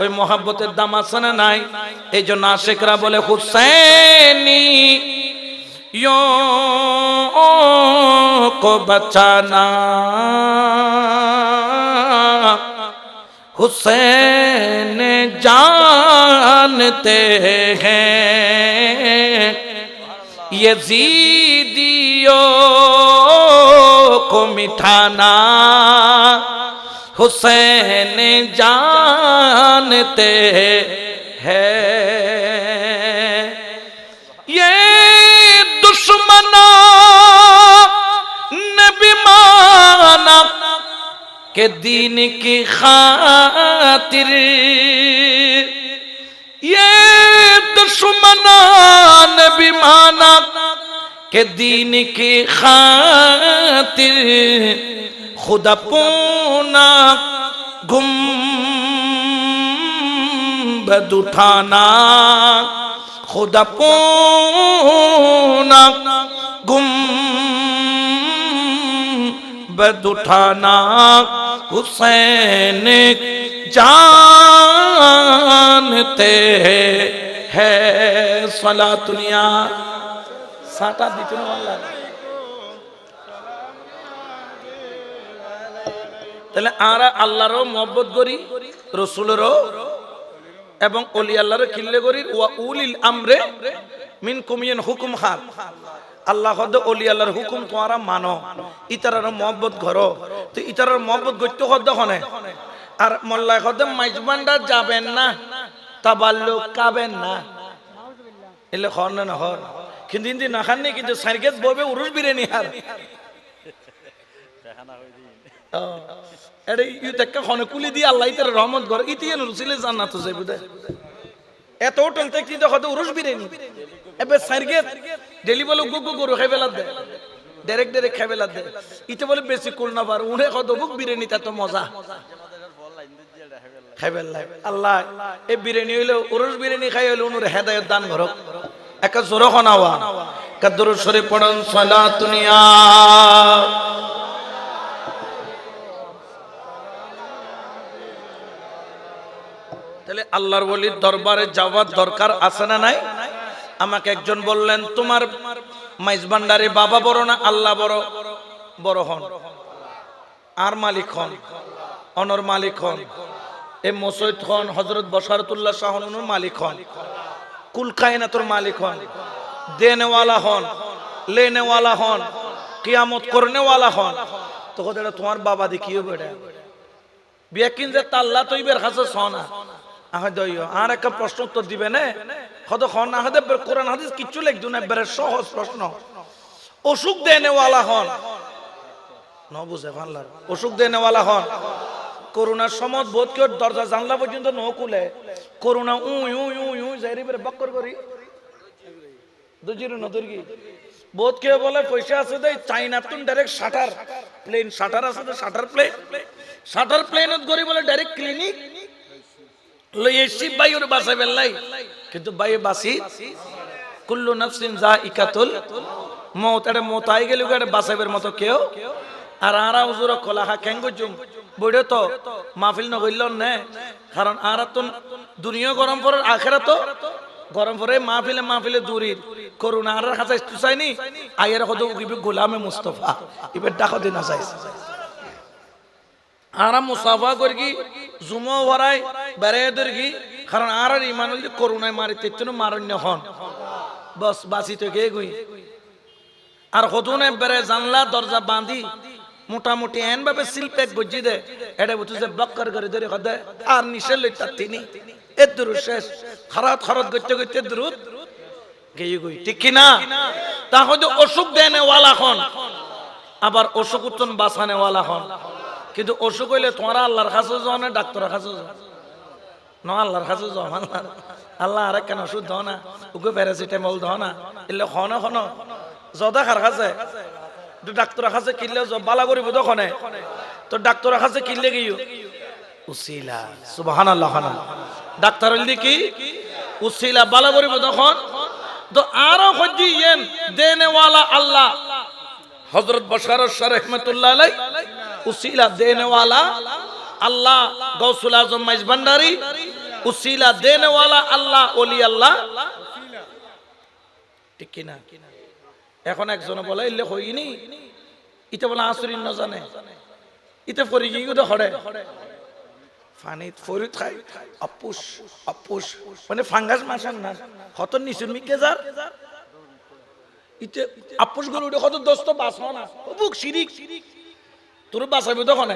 ওই মুহাব্বতের দাম আছে না নাই এই জন্য আশিকরা বলে হুসাইনি यो को बचाना हुसैन जानते हैं यजीदियों को मिटाना, हुसैन जानते हैं ये दुश्मना ने भी माना के दीन की खातिर, ये दुश्मनान भी माना के दीन की खातिर खुदा पूना गुंबद उठाना, खुदा पूना गुंबद उठाना, हुसैन जानते हैं। सलातुनिया साटा दितुन वाला তাহলে আমরা আল্লাহরও মহব্বত করি, রাসূলেরও এবং ওলি আল্লাহরও কিল্লে করি। ওয়া উলিল আমরে মিনকুম হুকুম খান, আল্লাহ হদ ওলি আল্লাহর হুকুম তোমরা মানো, ইতারার মহব্বত করো। তো ইতারার মহব্বত করতে হদ হনে আর মোল্লা হদ মাইজবান্ডার যাবেন না, তাবাল্লুক কাবেন না, এলে হন না হন। কিন্তু ইন্দি না খাননি, কিন্তু সাইকেল বইবে উরুস বিরিয়ানি আর এটা ইউতেকা খনে কুলি দিয়ে আল্লাহ ইতার রহমত করে ইতিয়ে নুরসিলে জান্নাত যাইব দে। এত হোটেল থেকে কিন্তু হয়তো উরুস বিরিয়ানি এবে সাইকেল ডেলি বলে গুগু গরু খাই ফেলা দে, ডাইরেক্ট খাই ফেলা দে। ইতে বলে বেশি কুল না পার উড়ে কত বুক বিরিয়ানি তা তো মজা খাই ফেললাই। আল্লাহ এই বিরিয়ানি হইলে উরুস বিরিয়ানি খাই হইলে উনুর হেদায়েত দান করক। একা জোরে খনাওয়া কাদর শরীফ পড়ন সালাতুনিয়া। তাহলে আল্লাহর ওলির দরবারে যাওয়ার দরকার আছে না নাই? আমাকে একজন বললেন তোমার মাইজবান্ডারে বাবা বড় না আল্লাহ বড়? বড় হন আর মালিক হন, অনর মালিক হন, এ মসজিদ হন, হযরত বশারতুল্লাহ শাহনুর মালিক হন, কুল কায়নাতুর মালিক হন, দেনেওয়ালা হন, লেনেওয়ালা হন, কিয়ামত করনেওয়ালা হন। তো কতটা তোমার বাবা দেখিও বেটা বিয়াকিন যে আল্লাহ তৈবের কাছে সোনা আহ দইও। আর একটা প্রশ্ন উত্তর দিবে না কত খন আহাদে কোরআন হাদিস কিচ্ছু লিখদু না, বেরে সহজ প্রশ্ন। অসুখ দেনেওয়ালা হন, ন বুঝে ভাল্লার অসুখ দেনেওয়ালা হন। করোনার সময় বোধ কেউ দরজা জানলা পর্যন্ত ন খুলে corona we we we we যাই বেরে বক্কর করি দুজিরু নদুরগি বোধ কেউ বলে পয়সা আছে দে চাইনা তুন ডাইরেক্ট শাটার প্লেন, শাটার আছে দে শাটার প্লেন, শাটার প্লেনত গরি বলে ডাইরেক্ট ক্লিনিক লইয়েছি ভাই ওর বাসায় বেলাই। কিন্তু ভাই বাসি কুল্লু নাফসিন যায়িকাতুল মউত, এটা মউত আই গেল এটা বাসাইবের মতো কেউ। আর আরা হুজুর কলাহা কেন গজুম বইড়ে তো মাহফিল নগইল নে, কারণ আরা তো দুনিয়া গরম পড়ে আখেরাত গরম পড়ে মাহফিলে মাহফিলে দূরির করুণা আর কাছে চাইনি আয়ের কত গোলামে মুস্তফা এবার ডাকো দিন চাই আরা মুসাফা করি কি জুমো ভরাই বেড়াইদের কি, কারণ আর ইমান করুণায় মারি তেতন মারণ্য হন বস বাসি তো গে গুই। আর হতুনে বেড়ে জানলা দরজা বাঁধি মোটামুটি এন ভাবে শিল্পেক গজি দে এটা বুঝছে বক্কর করে ধরে কদে আর নিশে লইতা তিনি এর দূর শেষ খরাত খরত করতে করতে দূর গেই গুই, ঠিক কি না? তাহলে অসুখ দেনে ওয়ালা হন, আবার অসুখ উত্তন বাঁচানে ওয়ালা হন। কিন্তু অসুখ হইলে তোমরা আল্লাহর কাছে যাও না ডাক্তারের কাছে যাও ন? আল্লাহর কাছে যাও। আল্লাহ আর কেন ওষুধ দাও না, ওকে প্যারাসিটামল দাও না, এলে খন খন যদা খার কাছে ডাক্তারের কাছে কিনলে বালা করিব তখনে তো ডাক্তারের কাছে কিনলে গিয়ে উসিলা সুবহানাল্লাহ। ডাক্তার হইলে কি উসিলা বালা করিব তখন তো আরো খজি ইয়েন দেনেওয়ালা আল্লাহ। হযরত বশার রহমাতুল্লাহ আলাইহি উসিলা দেনেওয়ালা আল্লাহ, গৌসুল আজম মাইজভান্ডারী উসিলা দেনেওয়ালা আল্লাহ, ওলি আল্লাহ, ঠিক কি না? এখন একজন বলে ইল্লে হইনি ইতে বলে আসরিন ন জানে ইতে পরি গিয়ে তো হড়ে ফানি ফরিদ খাই আপুস আপুস মানে ফাঙ্গাস মাসান না কত নিচুর মিকে যার ইতে আপুস গুলো উঠে কত দোস্ত বাস না বুক শিরিক তোর বাসাইব তখন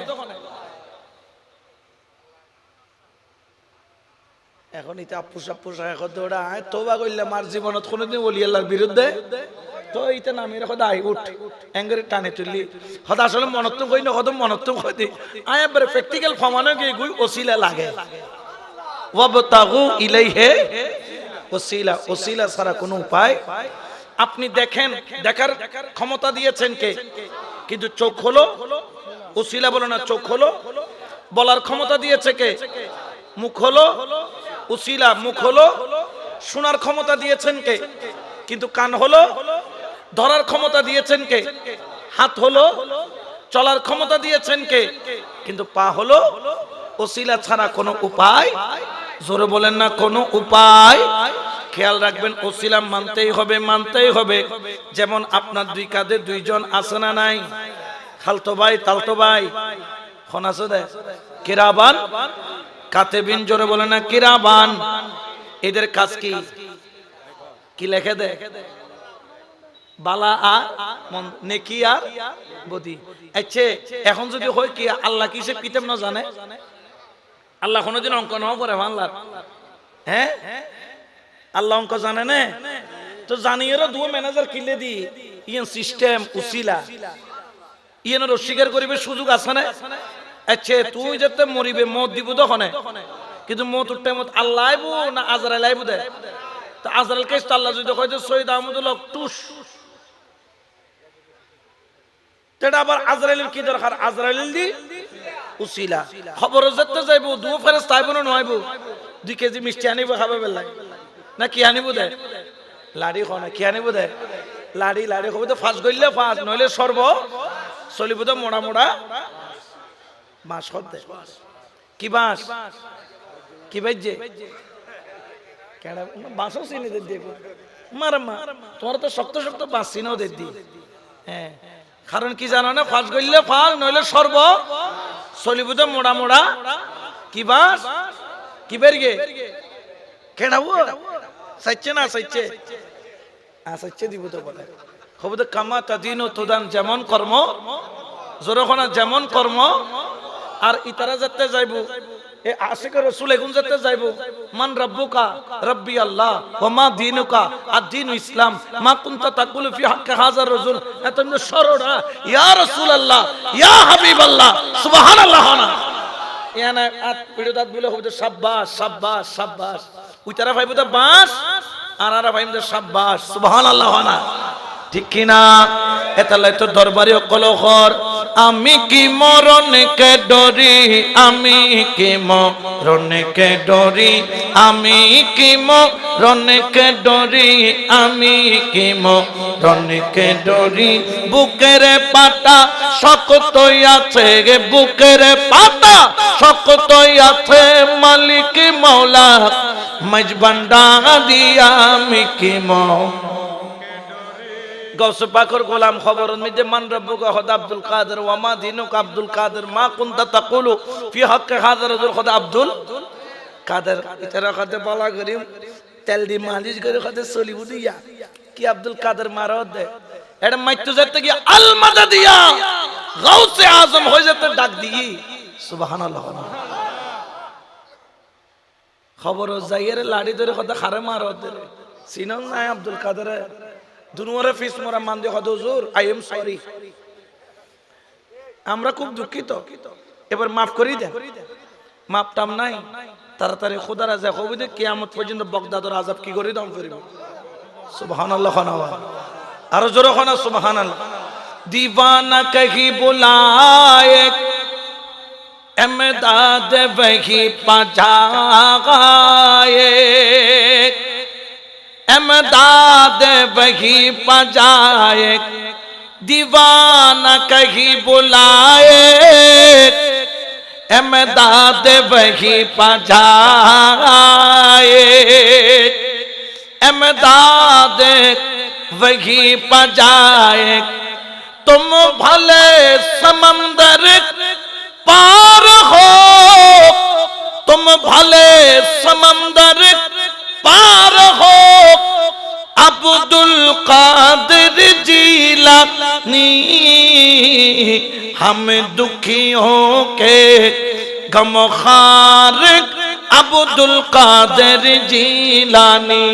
এখন ইতে আপুস আপুস এখন ওটা আয় তোবা করলে মার জীবনত কোনোদিন বলি আল্লাহর বিরুদ্ধে তো ইতে নামি রেখো আই উঠ এঙ্গরে টানে তুললি হয়তো আসলে মনত্তম কই না কত মনত্তম কই দি আয় একবারে প্র্যাকটিক্যাল ফমানো গিয়ে গুই ওসিলা লাগে ওয়াবতাগু ইলাইহি ওসিলা ওসিলা ছাড়া কোনো উপায় আপনি দেখেন দেখার ক্ষমতা দিয়েছেন কে কিন্তু চোখ হলো ওসিলা বলো না চোখ হলো বলার ক্ষমতা দিয়েছে কে মুখ হলো ওসিলা মুখ হলো শোনার ক্ষমতা দিয়েছেন কে কিন্তু কান হলো ধরার ক্ষমতা দিয়েছেন কে হাত হলো চলার ক্ষমতা দিয়েছেন কে কিন্তু পা হলো ওসিলা ছাড়া কোনো উপায় জোরে বলেন না কোনো উপায় খেয়াল রাখবেন ওসিলা মানতেই হবে যেমন আপনার দুই কাঁধে দুইজন আছে না নাই খালতো ভাই তালতো ভাই খন আছে দে কিরাবান কাতেবিন জোরে বলেন না কিরাবান এদের কাজ কি লেখে দে বালা আর নেকি আর বদি আচ্ছা এখন যদি হয় কি আল্লাহ কি সে কিতাব না জানে আল্লাহ কোনোদিন অঙ্ক নাও করে আল্লাহর হ্যাঁ আল্লাহ অঙ্ক জানে না তো জানিয়েরও দুই ম্যানেজার কিলে দি ইয়েন সিস্টেম উসিলা ইয়েনের অস্বীকার করিবে সুযোগ আছে না আচ্ছা তুই যেতে মরিবে মত দিব তখন কিন্তু মত উঠতে মত আল্লাহ আইবো না আজরাইল আইবো দে তো আজরাইল কেস তো আল্লাহ যদি কয় যে সৈয়দ আহমদুল হক টুস তেটা আবার আজরাইলের কি দরকার আজরাইল দি উসিলা খবর যেতে যাইবো দুই ফেরেশতা আইবো না নয়বো 2 কেজি মিষ্টি আনিবো খাবে বেলা না কি আনিবো দে লাড়ি খানা কি আনিবো দে লাড়ি খবর তো ফাঁস গইলে ফাঁস নইলে সর্ব চলিব তো মোড়া মোড়া বাঁশ দে কি বাঁশ কি বাজে কেডা বাঁশও চিনি দে দেখো মারমা তোমার তো শক্ত শক্ত বাঁশ চিনাও দে দি হ্যাঁ কারণ কি জানো না ফাঁস গইলে ফাঁস নইলে সর্ব চলিব তো মোড়া মোড়া কি বাঁশ কি বেরগে কেডাবো সাইচ্ছে না সাইচ্ছে সাইচ্ছে দিব তো বলে খবর তো কামা তাদিনু তুদান যেমন কর্ম জোরখনা যেমন কর্ম আর ইতারা যেতে যাইবো এ আশিক রাসূল এগুন যেতে যাইবো মান রাব্বুকা রাব্বি আল্লাহ ওয়া মা দীনুকা আদ-দীন ইসলাম মা কুনতা তাকুলু ফি হাক্কি হাযার রাজুল এতনে সরড়া ইয়া রাসূলুল্লাহ ইয়া হাবিবাল্লাহ সুবহানাল্লাহ না ইয়ানা আত পিড়দাত বলে হবে শাবাশ শাবাশ শাবাশ উইতারা ভাইবো তো বাস আর আরা ভাইবো তো শাবাশ সুবহানাল্লাহ না ঠিক কি না এতালাই তো দরবারে কলখর আমি কি মরণকে ডরি আমি কি মরণকে ডরি আমি কি মরণকে ডরি আমি কি মরণকে ডরি বুকের পাটা শক্ত আছে বুকের পাটা শক্ত আছে মালিক মাওলা মজবান্ডা দিয়া আমি কি গৌস পাকর গোলাম খবর মিদে মান রব্বুকা খোদা আব্দুল কাদের ওয়া মা দীনুকা আব্দুল কাদের মা কুনতা তাকুলু ফি হাক্কি হাযা রাজুল খোদা আব্দুল কাদের ইতারা খাতে বলা করি তেল দি মালিশ করে খাতে চলিব দিয়া কি আব্দুল কাদের মারদ দে এটা মাইতু যেতে কি আল মাদাদিয়া গাউসে আজম হয়ে যেতে ডাক দিই সুবহানাল্লাহ খবর যাইয়ের লাড়ি ধরে কথা খারে মারদ দে সিনন নাই আব্দুল কাদের দুনুয়ারে ফিস মোরা মান দিয়ে হুজুর আই এম সরি আমরা খুব দুঃখিত এবার মাফ করি দেন মাপ টাম নাই তাড়াতাড়ি খোদা রাজা কবি দে কিয়ামত পর্যন্ত বগদাদর আযাব কি করে দম করিব সুবহানাল্লাহ খানাওয়া আর জোরে খানা সুবহানাল্লাহ दीवाना कहीं बुलाए एमदाद वही पजाए एमदाद वही पजाए दीवाना कहीं बुलाए एमदाद वही पजाए एमदाद वही पजाए तुम भले समंदर पार हो भले समंदर पार हो अब्दुल कादिर जीलानी हम दुखियों के गमखार अब्दुल कादिर जीलानी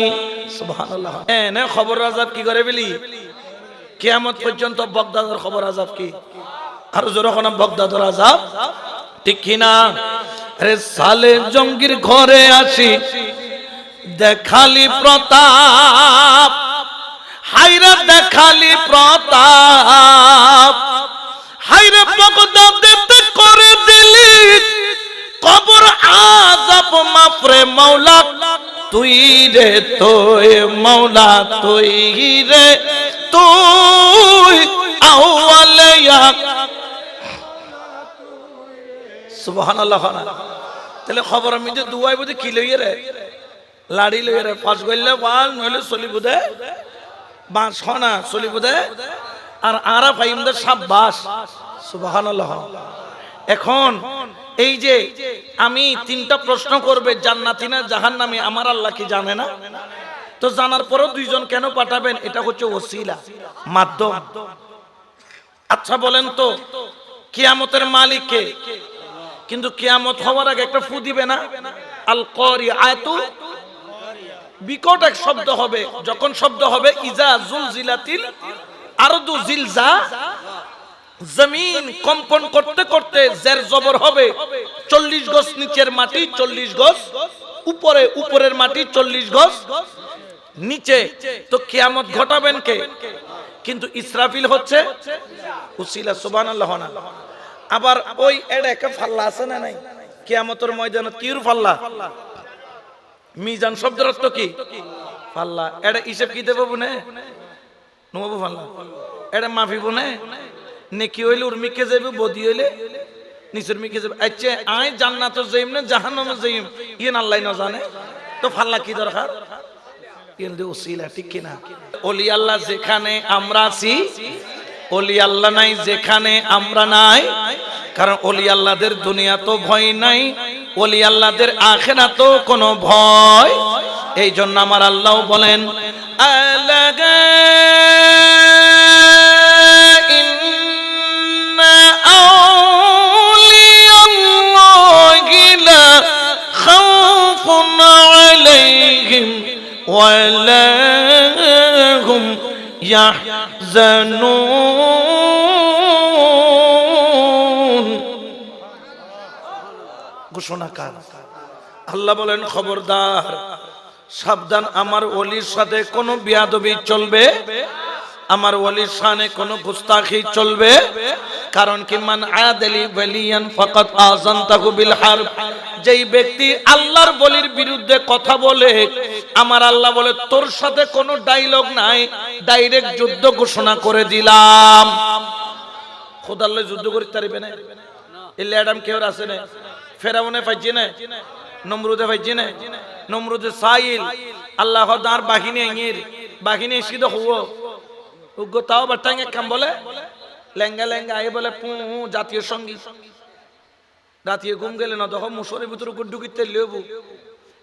सुबहानाल्लाह। এনে খবর আযাব কি করে বলি কিয়ামত পর্যন্ত বাগদাদের খবর আযাব কি আর যখন বাগদাদের আযাব ঠিক কি না। আরে সালে জঙ্গির ঘরে আসি দেখালি প্রতাপ হায়রে দেখালি প্রতাপ হায়রে বাগদাদেতে করে দিলি কবর আযাব মাফরে মাওলা তুই রে তুই মাওলা তুই রে তুই আউয়ালিয়া সুবহানাল্লাহ। তাহলে খবর আমি যে দুয়াই বুঝে কি লইয়ে রে লাড়ি লইয়ে রে ফাঁস গইলে বাল নইলে চলি বুঝে বাঁশ হনা চলি বুঝে আর আরা ফাইমদের সাব্বাস সুবহানাল্লাহ। এখন এই যে আমি তিনটা প্রশ্ন করবে জান্নাতি না জাহান্নামী আমার আল্লাহ কি জানে না? তো জানার পরও দুইজন কেন পাঠাবেন? এটা হচ্ছে ওসিলা মাধ্যম। আচ্ছা বলেন তো কিয়ামতের মালিক কে? কিন্তু কিয়ামত হওয়ার আগে একটা ফু দিবে না? আল কারিআতু বিকট এক শব্দ হবে। যখন শব্দ হবে ইজা জুলজিলাতিল আরদু জিলজা জমিন কম্পন করতে করতে জের জবর হবে। 40 গজ নিচের মাটি 40 গজ উপরে, উপরের মাটি 40 গজ নিচে। তো কিয়ামত ঘটাবেন কে? কিন্তু ইসরাফিল হচ্ছে উসিলা সুবহানাল্লাহ। আবার ওই এডা একটা ফাল্লা আছে না নাই কিয়ামতের ময়দানে? কির ফাল্লা? মিজান শব্দের অর্থ কি? ফাল্লা। এডা হিসাব কি দেব বনে নবু ফাল্লা এডা মাফি বনে নেকি হইলে উর্মিকে যাবে বদি হইলে নিচের মিকে যাবে। আচ্ছা আয় জান্নাতে যাইম না জাহান্নামে যাইম ইয়ে আল্লাহ না জানে। তো ফাল্লা কি দরকার? ইয়ে দে ওসিলা ঠিক কি না? ওলি আল্লাহ যেখানে আমরা আছি ওলি আল্লাহ নাই যেখানে আমরা নাই। কারণ ওলি আল্লাহদের দুনিয়া তো ভয় নাই, ওলি আল্লাহদের আখিরাতেও কোনো ভয়। এই জন্য আমার আল্লাহ বলেন আলাগা ইন্না আউলিয়াল্লাহি লা খাউফুন আলাইহিম ওয়া লা হুম ইয়াহজানুন। ঘোষণাকার আল্লাহ বলেন খবরদার সাবধান, আমার ওলির সাথে কোনো বিয়াদবি চলবে, আমার ওলির শানে কোনো গুস্তাখি চলবে। কারণ কি মান আদালি ওয়ালিয়ান ফাকাত আযানতাহু বিল হারব। যেই ব্যক্তি আল্লাহর ওলির বিরুদ্ধে কথা বলে আমার আল্লাহ বলে তোর সাথে কোনো ডায়লগ নাই, ডাইরেক্ট যুদ্ধ ঘোষণা করে দিলাম। খোদার লয় যুদ্ধ করতে পারবে না। এলে অ্যাডাম কেউ আছে না? ফেরাউনে পাইছে না? নমরুদে পাইছে না? নমরুদে সাইল আল্লাহ দার বাহিনী এঙ্গির বাহিনী সিদ্ধ হবো উগ্র তাও বাটাঙ্গে কাম বলে লেঙ্গা লেঙ্গা আই বলে পু জাতীয় সঙ্গীত রাতিয়ে ঘুম গেলে না তখন মুসরের ভিতরে ঢুকিতে লেবু।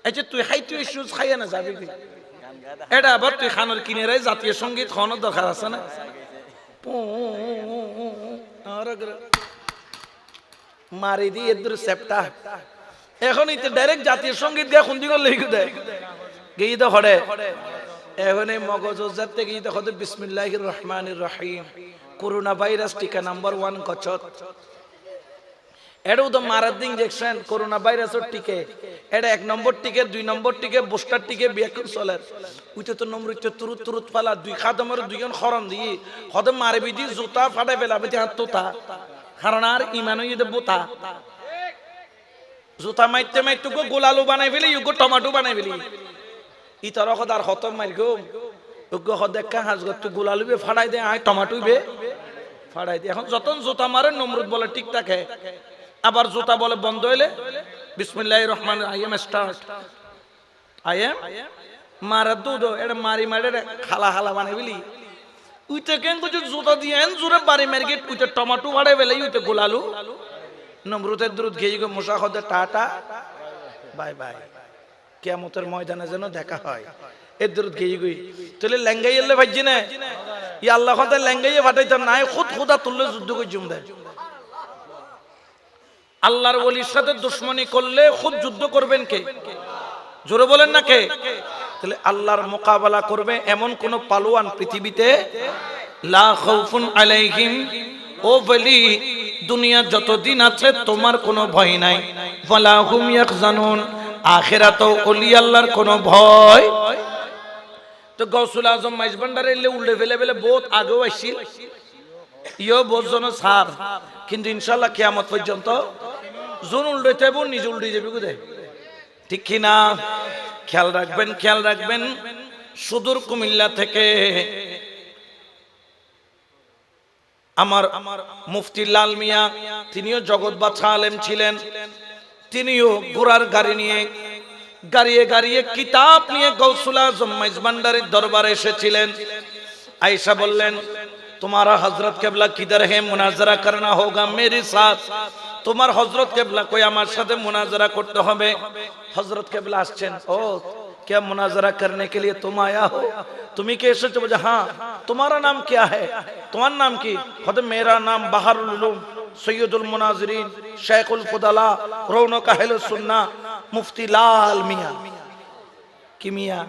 আচ্ছা তুই হাই তুই সুজ খাইয়া না যাবি এটা আবার তুই খানোর কিনে রে জাতীয় সঙ্গীত খাওয়ানোর দরকার আছে না? মারি দি এর সেপটা এখন ইতে ডাইরেক্ট জাতীয় সঙ্গীত গিয়ে খুন্দি করে লিখে দেয় গিয়ে তো হড়ে। এখন এই মগজ যাতে গিয়ে তো হতে বিসমিল্লাহির রহমানির রহিম। করোনা ভাইরাস টিকা নাম্বার 1 কচত এটাও তো মারার ইনজেকশন করোনা ভাইরাসের টিকে। এটা 1 নম্বর টিকে, 2 নম্বর টিকে, বুস্টার টিকে বিয়াকুল চলের উইতে তো নম্বর ইতে তুরুত তুরুত ফালা 2 খাদমের 2 জন খরম দিয়ে হতে মারবি দি জুতা ফাটাই ফেলাবে হাত তোতা। কারণ আর ইমান হইতে বোতা জুতা মাইতে মাইতে গোলালু বানাই ফেলি ইউগো টমেটো বানাই ফেলি ই তর আর হতম মারি গো উগ্র দেখা হাজগত গোলালু বে ফাড়াই দে আয় টমেটো বে ফাড়াই দে। এখন যতন জুতা মারে নমরুদ বলে ঠিক থাকে, আবার জুতা বলে বন্ধ হইলে বিসমিল্লাহির রহমানির রহিম স্টার্ট আইএম মারা দুধ এটা মারি মারি খালা খালা বানাই ফেলি উইতে কেন কিছু জুতা দিয়ে জোরে বাড়ি মারি গিয়ে উইতে টমেটো ফাড়াই ফেলে উইতে গোলালু নমরুদের দুধ গিয়ে গো মুসা হতে টাটা বাই বাই, কিয়ামতের ময়দানে যেন দেখা হয়। এর দূর গিয়ে গই তাহলে লেঙ্গাই এলে ভাইজি না ই আল্লাহ কথা লেঙ্গাইয়ে ফাটাইতাম নাই, খুদ খুদা তুললে যুদ্ধ করে জুম দেয়। আল্লাহর ওলির সাথে দুশ্মনী করলে খুদ যুদ্ধ করবেন কে? জোরে বলেন না কে? তাহলে আল্লাহর মোকাবেলা করবে এমন কোন পালোয়ান পৃথিবীতে লা খাউফুন আলাইহিম, ও বলি দুনিয়া যতদিন আছে তোমার কোনো ভয় নাই, ওয়ালা হুম ইয়াহজানুন, আখিরাতেও ওলি আল্লাহর কোনো ভয়। তো গৌসুল আজম মাইজ ভান্ডারে এলে উল্টে ফেলে ফেলে বহুত আগেও আসছিল, ইও বহুত জন সার, কিন্তু ইনশাআল্লাহ কিয়ামত পর্যন্ত জন উল্টাইতে হবে নিজে উল্টে যাবে কোথায়, ঠিক কি না? খেয়াল রাখবেন, খেয়াল রাখবেন। সুদূর কুমিল্লা থেকে আমার মুফতি লাল মিয়া, তিনিও জগৎ বাদশা আলেম ছিলেন, তিনিও ঘোড়ার গাড়ি নিয়ে গাড়িয়ে গাড়িয়ে কিতাব নিয়ে গৌসুল আজম মাইজ ভান্ডারের দরবারে এসেছিলেন। আয়েশা বললেন, তোমারা হযরত কেবলা কিধর है, মুনাজারা करना होगा मेरे साथ। তোমার হযরত কেবলা কই, আমার সাথে মুনাজারা করতে হবে। হযরত কেবলা আসছেন, ও क्या मुनाजरा करने के लिए तुम आया हो? तुम्हें के एसेছো? बोले हाँ। तुम्हारा नाम क्या है? तुम्हारा नाम की? कहते मेरा नाम बहारुल उलूम सैयदुल मुनाजिरीन शेखुल फुदला रौनक अहले सुन्नाह मुफ्ती लाल मिया। কি মিয়া?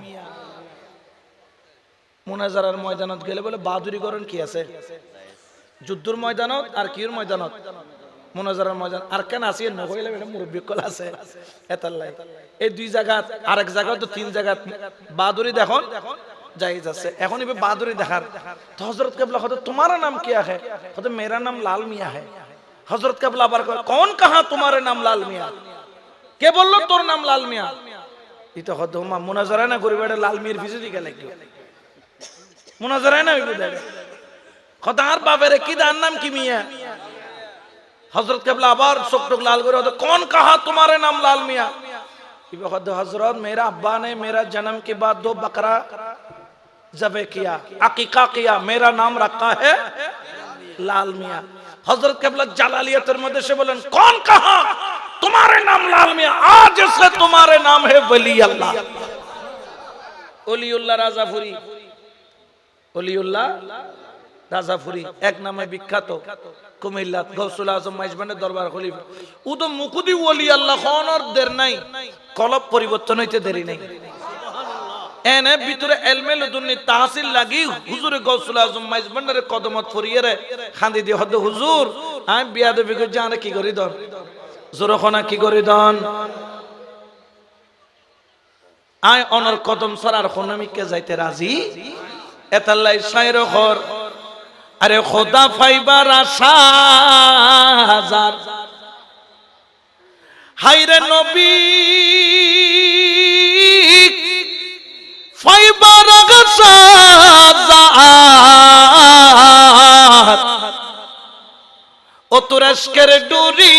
মুনাজারার ময়দানত গেলে বলে বাহাদুরি করেন কি আছে? যুদ্ধের ময়দানত আর কির ময়দানত? মুনাজারার ময়দান। আর কেন আসিয়ে নগইলে বেটা মুরব্বি কল আছে এতাল্লাই। এই দুই জায়গা আরেক জায়গা তো তিন জায়গা বাহাদুরি দেখুন জায়েজ আছে। এখন ইবে বাহাদুরি দেখার তো হযরত কেবলা कहते तुम्हारा नाम क्या है? कहते मेरा नाम लाल मियां है। हजरत केबला আবার कौन कहा तुम्हारे नाम लाल मियां? কে বললো তোর নাম লাল মিয়া? এটা হয়তো মুনাজারা না করি বেটা লাল মিয়ার পিছে দিকে লাগবে, মুনাজারা না হইবে দেখ কথা। আর বাপের কি দার নাম কি মিয়া? हजरत केबला आबार चोख लाल करे, कौन कहा तुम्हारे नाम लाल मियां? हजरत मेरा अब्बा ने मेरा जन्म के बाद 2 बकरा ज़बह किया, अकीका किया, मेरा नाम रखा है लाल मियां। हजरत केबला जलालियतर मध्य से बोलें, कौन कहा तुम्हारे नाम लाल मियां? आज से तुम्हारे नाम है वली अल्लाह। ওলিউল্লাহ রাজাফুরি, ওলিউল্লাহ রাজাফুরি এক নামে বিখ্যাত কুমিল্লা গৌসুল আজম মাইজবানের দরবার খলিফা। ও তো মুকুদি ওলি আল্লাহ খানর দের নাই, কলব পরিবর্তন হইতে দেরি নাই। এনে ভিতরে এলমে লদুন্নি তাহসিল লাগি হুজুরে গৌসুল আজম মাইজবানের কদমত ফরিয়ে রে খান্দি দি হদ হুজুর আমি বিয়াদবি করে জানে কি করি দন জোরখনা কি করি দন আয় অনর কদম সরার খনমিকে যাইতে রাজি এতাল্লাই শায়র খর। আরে খোদা ফাইবার আশা হাজার, হাইরে নবী ফাইবার আশা হাজার, ও তুরস্কের ডুরি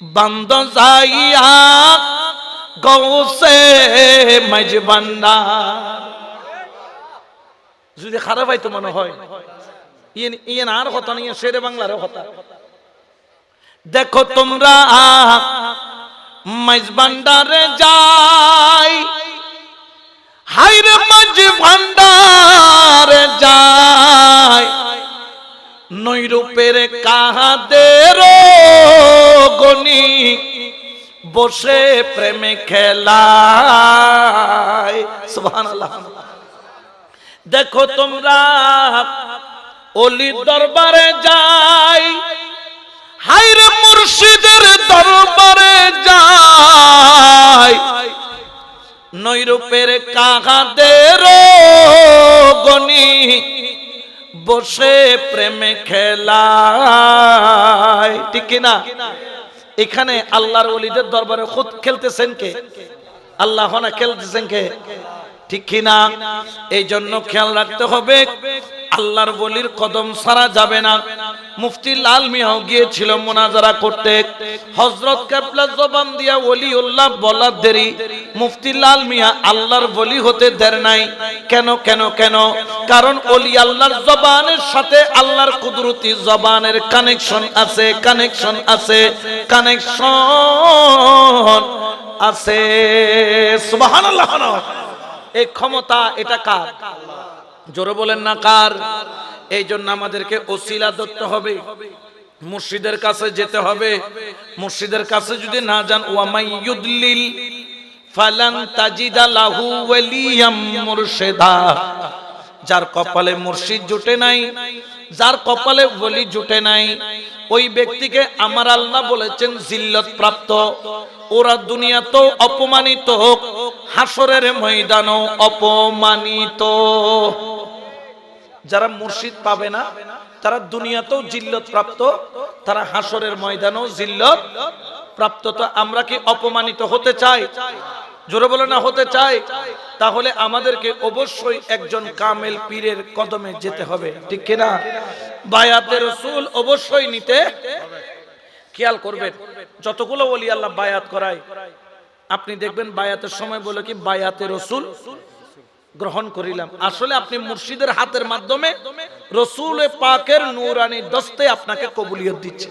বন্ধ যাইয়া গৌসে মাইজবান্ডার। যদি খারাপ হয়তো মনে হয় ইয়ে আর কথা নেই, শেরে বাংলারও কথা। দেখো তোমরা মাইজ ভান্ডারে যাই, হাইরে মাইজ ভান্ডারে যাই, নৈরূপের কাহাদের গনি বসে প্রেমে খেলায়। সুবহানাল্লাহ। দেখো তোমরা ওলি দরবারে যাই, হাইরে মুর্শিদের দরবারে যাই, নৈরূপের কাহাদের গনি বসে প্রেমে খেলায়, ঠিক কিনা? এখানে আল্লাহর ওলিদের দরবারে খুদ খেলতেছেন কে? আল্লাহ না খেলতেছেন কে? ঠিক কিনা? এই জন্য খেয়াল রাখতে হবে আল্লাহর ওলির কদম ছাড়া যাবে না। মুফতি লাল মিয়াও গিয়েছিল মুনাজারা করতে। হযরত কেবলা জবান দিয়া ওলিউল্লাহ বলার দেরি, মুফতি লাল মিয়া আল্লাহর ওলি হতে দের নাই। কেন কেন কেন? কারণ ওলি আল্লাহর জবানের সাথে আল্লাহর কুদরতি জবানের কানেকশন আছে, কানেকশন আছে, কানেকশন আছে। সুবহানাল্লাহ। এই ক্ষমতা এটা কার? জোরে বলেন না কার? এই জন্য আমাদেরকে ওসিলা ধরতে হবে, মুর্শিদের কাছে যেতে হবে। মুর্শিদের কাছে যদি না যান, ওয়ামাই ইউদলিল ফালান তাজিদা লাহু ওয়ালিয়াম মুরশিদা। যার কপালে মুর্শিদ জুটে নাই, যার কপালে ওলি জুটে নাই, ওই ব্যক্তিকে আমার আল্লাহ বলেছেন জিল্লত প্রাপ্ত। ওরা দুনিয়াতেও অপমানিত হোক, হাসরের ময়দানেও অপমানিত। যারা মুর্শিদ পাবে না তারা দুনিয়াতেও জিল্লত প্রাপ্ত, তারা হাসরের ময়দানেও জিল্লত প্রাপ্ত। তো আমরা কি অপমানিত হতে চাই? জোরে বলে না হতে চাই? তাহলে আমাদেরকে অবশ্যই একজন কামেল পীরের কদমে যেতে হবে, ঠিক কিনা? বায়াতে রাসূল অবশ্যই নিতে। খেয়াল করবেন, যতগুলো ওলি আল্লাহ বায়াত করায়, আপনি দেখবেন বায়াতের সময় বলে কি বায়াতে রাসূল গ্রহণ করিলাম। আসলে আপনি মুর্শিদের হাতের মাধ্যমে রাসূল পাকের নূরানি দস্তে আপনাকে কবুলিয়ত দিচ্ছে।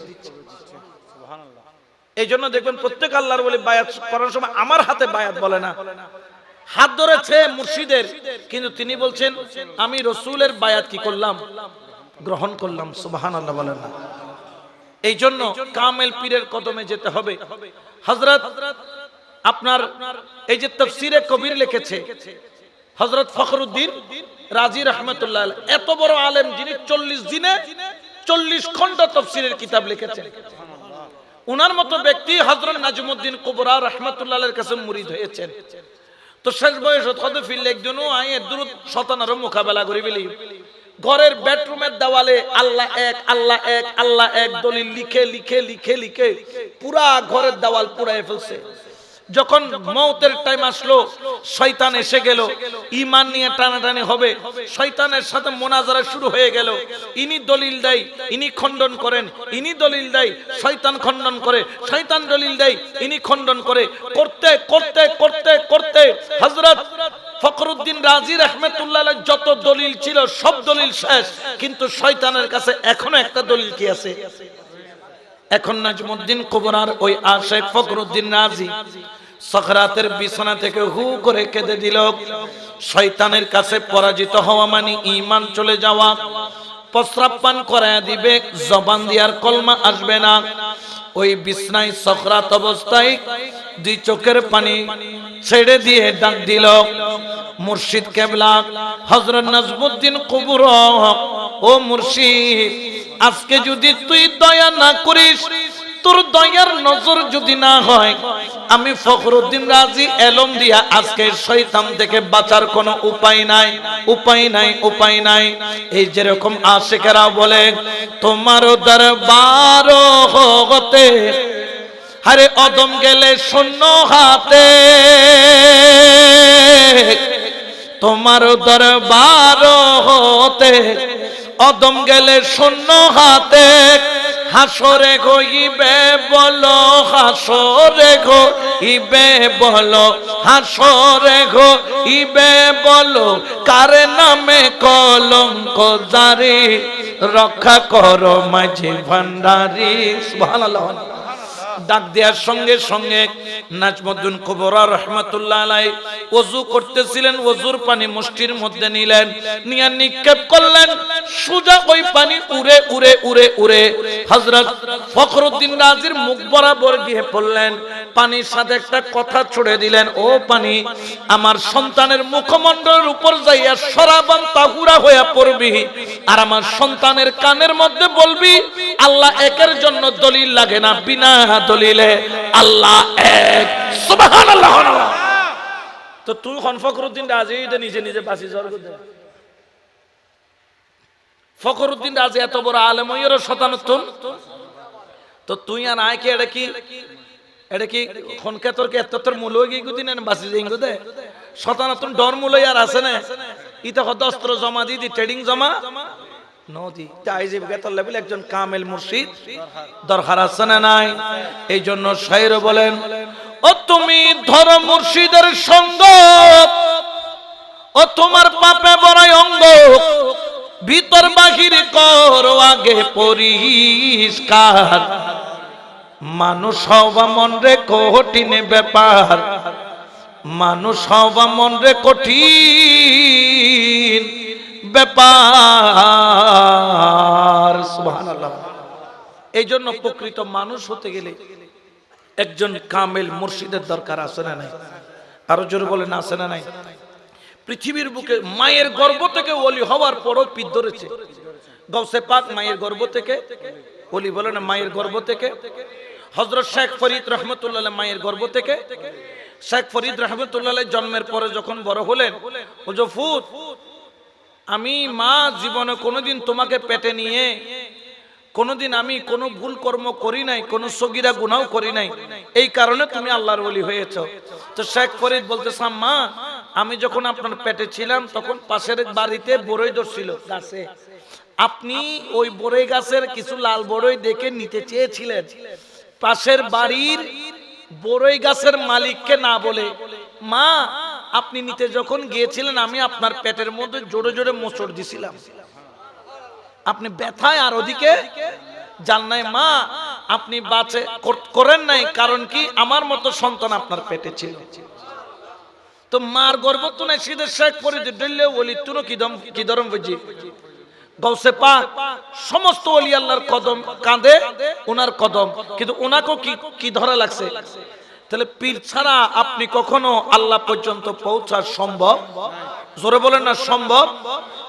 এই জন্য দেখবেন প্রত্যেক আল্লাহর ওলি বায়াত করার সময় আমার হাতে বায়াত বলে না, হাত ধরেছে মুর্শিদের, কিন্তু তিনি বলছেন আমি রাসূলের বায়াত কি করলাম? গ্রহণ করলাম। সুবহানাল্লাহ বলেন না? এই জন্য কামেল পীরের কদমে যেতে হবে। হযরত আপনার এই যে তাফসীরে কবির লিখেছে হযরত ফখরুদ্দীন রাজি রাহমাতুল্লাহ আলাইহি, এত বড় আলেম যিনি 40 দিনে 40 খণ্ড তাফসীরের কিতাব লিখেছেন। উনার মতো ব্যক্তি হযরত নাজমুদ্দিন কুবরা রাহমাতুল্লাহ আলাইহির কাছে মুরিদ হয়েছেন। তো শেষ বয়স কত ফিরলে একজনও আয়ে দুরুদ শতানার মোকাবেলা করি বলি ঘরের বেডরুমের দেওয়ালে আল্লাহ এক, আল্লাহ এক, আল্লাহ এক দলিল লিখে লিখে লিখে লিখে পুরা ঘরের দেওয়াল পুড়ায় ফেলছে। যখন মওতের টাইম আসলো, শয়তান এসে গেল, ঈমান নিয়ে টানাটানি হবে, শয়তানের সাথে মুনাজারা শুরু হয়ে গেল। ইনি দলিল দেয়, ইনি খণ্ডন করেন, ইনি দলিল দেয়, শয়তান খণ্ডন করে, শয়তান দলিল দেয়, ইনি খণ্ডন করে, করতে করতে করতে করতে হযরত ফখরুদ্দীন রাজি রাহমাতুল্লাহ আলাইহি যত দলিল ছিল সব দলিল শেষ, কিন্তু শয়তানের কাছে এখনো একটা দলিল কি আছে? এখন নাজমুদ্দিন কুবরার ওই আশেক ফখরুদ্দীন রাজি সাকরাতের বিছানা থেকে হু করে কেঁদে দিল। শয়তানের কাছে পরাজিত হওয়া মানে ঈমান চলে যাওয়া। প্রস্রাব পান করায়া দিবে, জবান দিয়ার কলমা আসবে না। ওই বিছনায় সাকরাত অবস্থায় দুই চোখের পানি ছেড়ে দিয়ে ডাক দিল, মুর্শিদ কেবলা হযরত নাজমুদ্দিন কুবরা, ও মুর্শিদ, আজকে যদি তুই দয়া না করিস, তোর দয়ার নজর যদি না হয়, আমি ফখরুদ্দীন রাজি এলম দিয়া আজকে শয়তান থেকে বাঁচার কোনো উপায় নাই, উপায় নাই, উপায় নাই। এই যেরকম আশিকেরা বলে তোমার দরবার হতে আরে অদম গেলে শূন্য হাতে, তোমার দরবার হতে অদম গেলে শূন্য হাতে, হাসরে গইবে বলো, হাসরে গইবে বলো, হাসরে গইবে বলো, কার নামে কলঙ্ক জারি, রক্ষা করো মাঝি ভান্ডারি। সুবহানাল্লাহ। ডাক দেওয়ার সঙ্গে সঙ্গে নাজমুদ্দিন কুবরা রাহমাতুল্লাহ আলাইহি ওযু করতেছিলেন, ওযুর পানি মুষ্টির মধ্যে নিলেন, নিয়ে নিক্ষেপ করলেন, সোজা ওই পানি উড়ে উড়ে উড়ে উড়ে হযরত ফখরুদ্দীন রাজির মুখ বরাবর গিয়ে পড়লেন। পানির সাথে একটা কথা ছুড়ে দিলেন, ও পানি, আমার সন্তানের মুখমণ্ডলের উপর যাইয়া সরাবান তাহুরা হইয়া পড়বি, আর আমার সন্তানের কানের মধ্যে বলবি আল্লাহ একের জন্য দলিল লাগে না, বিনা দলিলে আল্লাহ এক। সুবহানাল্লাহ। তো তুই ফখরুদ্দীন রাজি নিজে নিজে বাঁচি যাওয়ার কথা। ফখরুদ্দীন রাজি এত বড় আলেম, ওইরও শতানত্তর, তো তুই আর আয় কি এটা কি খনকে তোর কে এত তোর মূল গিয়ে গুদিন বাঁচি যাই দে শতানত্তর ডর মূল আর আছে না? ইতা কত অস্ত্র জমা দি ট্রেডিং জমা নদী তাই যে বেতল লেভেল একজন কামেল মুর্শিদ দরকার আছে না নাই? এই জন্য শায়ের বলেন, ও তুমি ধরো মুর্শিদের সঙ্গ, ও তোমার পাপে বড়াই অঙ্গ, ভিতর বাহির করো আগে পরিষ্কার, মানুষ হওয়া মন রে কঠিন ব্যাপার, মানুষ হওয়া মন রে কঠিন ব্যাপার। সুবহানাল্লাহ। এই জন্য প্রকৃত মানুষ হতে গেলে একজন কামেল মুর্শিদের দরকার আছে না নাই? আরো জোরে বলেন আছে না নাই? পৃথিবীর বুকে মায়ের গর্ভ থেকে ওলি হওয়ার পরও পিঠ ধরেছে। গাউসে পাক মায়ের গর্ভ থেকে ওলি, বলে না মায়ের গর্ভ থেকে। হযরত শেখ ফরিদ রহমতুল্লাহ মায়ের গর্ভ থেকে। শেখ ফরিদ রহমতুল্লাহ জন্মের পরে যখন বড় হলেন, ও জফুত আমি মা জীবনে কোনোদিন তোমাকে পেটে নিয়ে কোনোদিন আমি কোনো ভুল কর্ম করি নাই, কোনো সগীরা গুনাহ করি নাই, এই কারণে তুমি আল্লাহর ওলি হয়েছো। তো শেখ ফরিদ বলতেছাম, মা আমি যখন আপনার পেটে ছিলাম তখন পাশের বাড়িতে বড়ই ধরছিল গাছে, আপনি ওই বড়ই গাছের কিছু লাল বড়ই দেখে নিতে চেয়েছিলেন, পাশের বাড়ির বড়ই গাছের মালিককে না বলে, মা আপনি নিতে যখন গিয়েছিলেন আমি আপনার পেটের মধ্যে জোরে জোরে মোচড় দিছিলাম, আপনি ব্যথায় আর ওদিকে জান নাই, মা আপনি বাঁচে করেন নাই, কারণ কি আমার মতো সন্তান আপনার পেটে ছিল। তো মার গর্ভ তো নাই, সিধে শেখ ফরিদ ডলে ওলি তুনো কি ধরম বুঝি। গাউসে পাক সমস্ত ওলি আল্লাহর কদম কাঁদে ওনার কদম, কিন্তু ওনাকেও কি ধরা লাগছে। তাহলে পীর ছাড়া আপনি কখনো আল্লাহ পর্যন্ত পৌঁছা সম্ভব? জোরে বলেন না সম্ভব।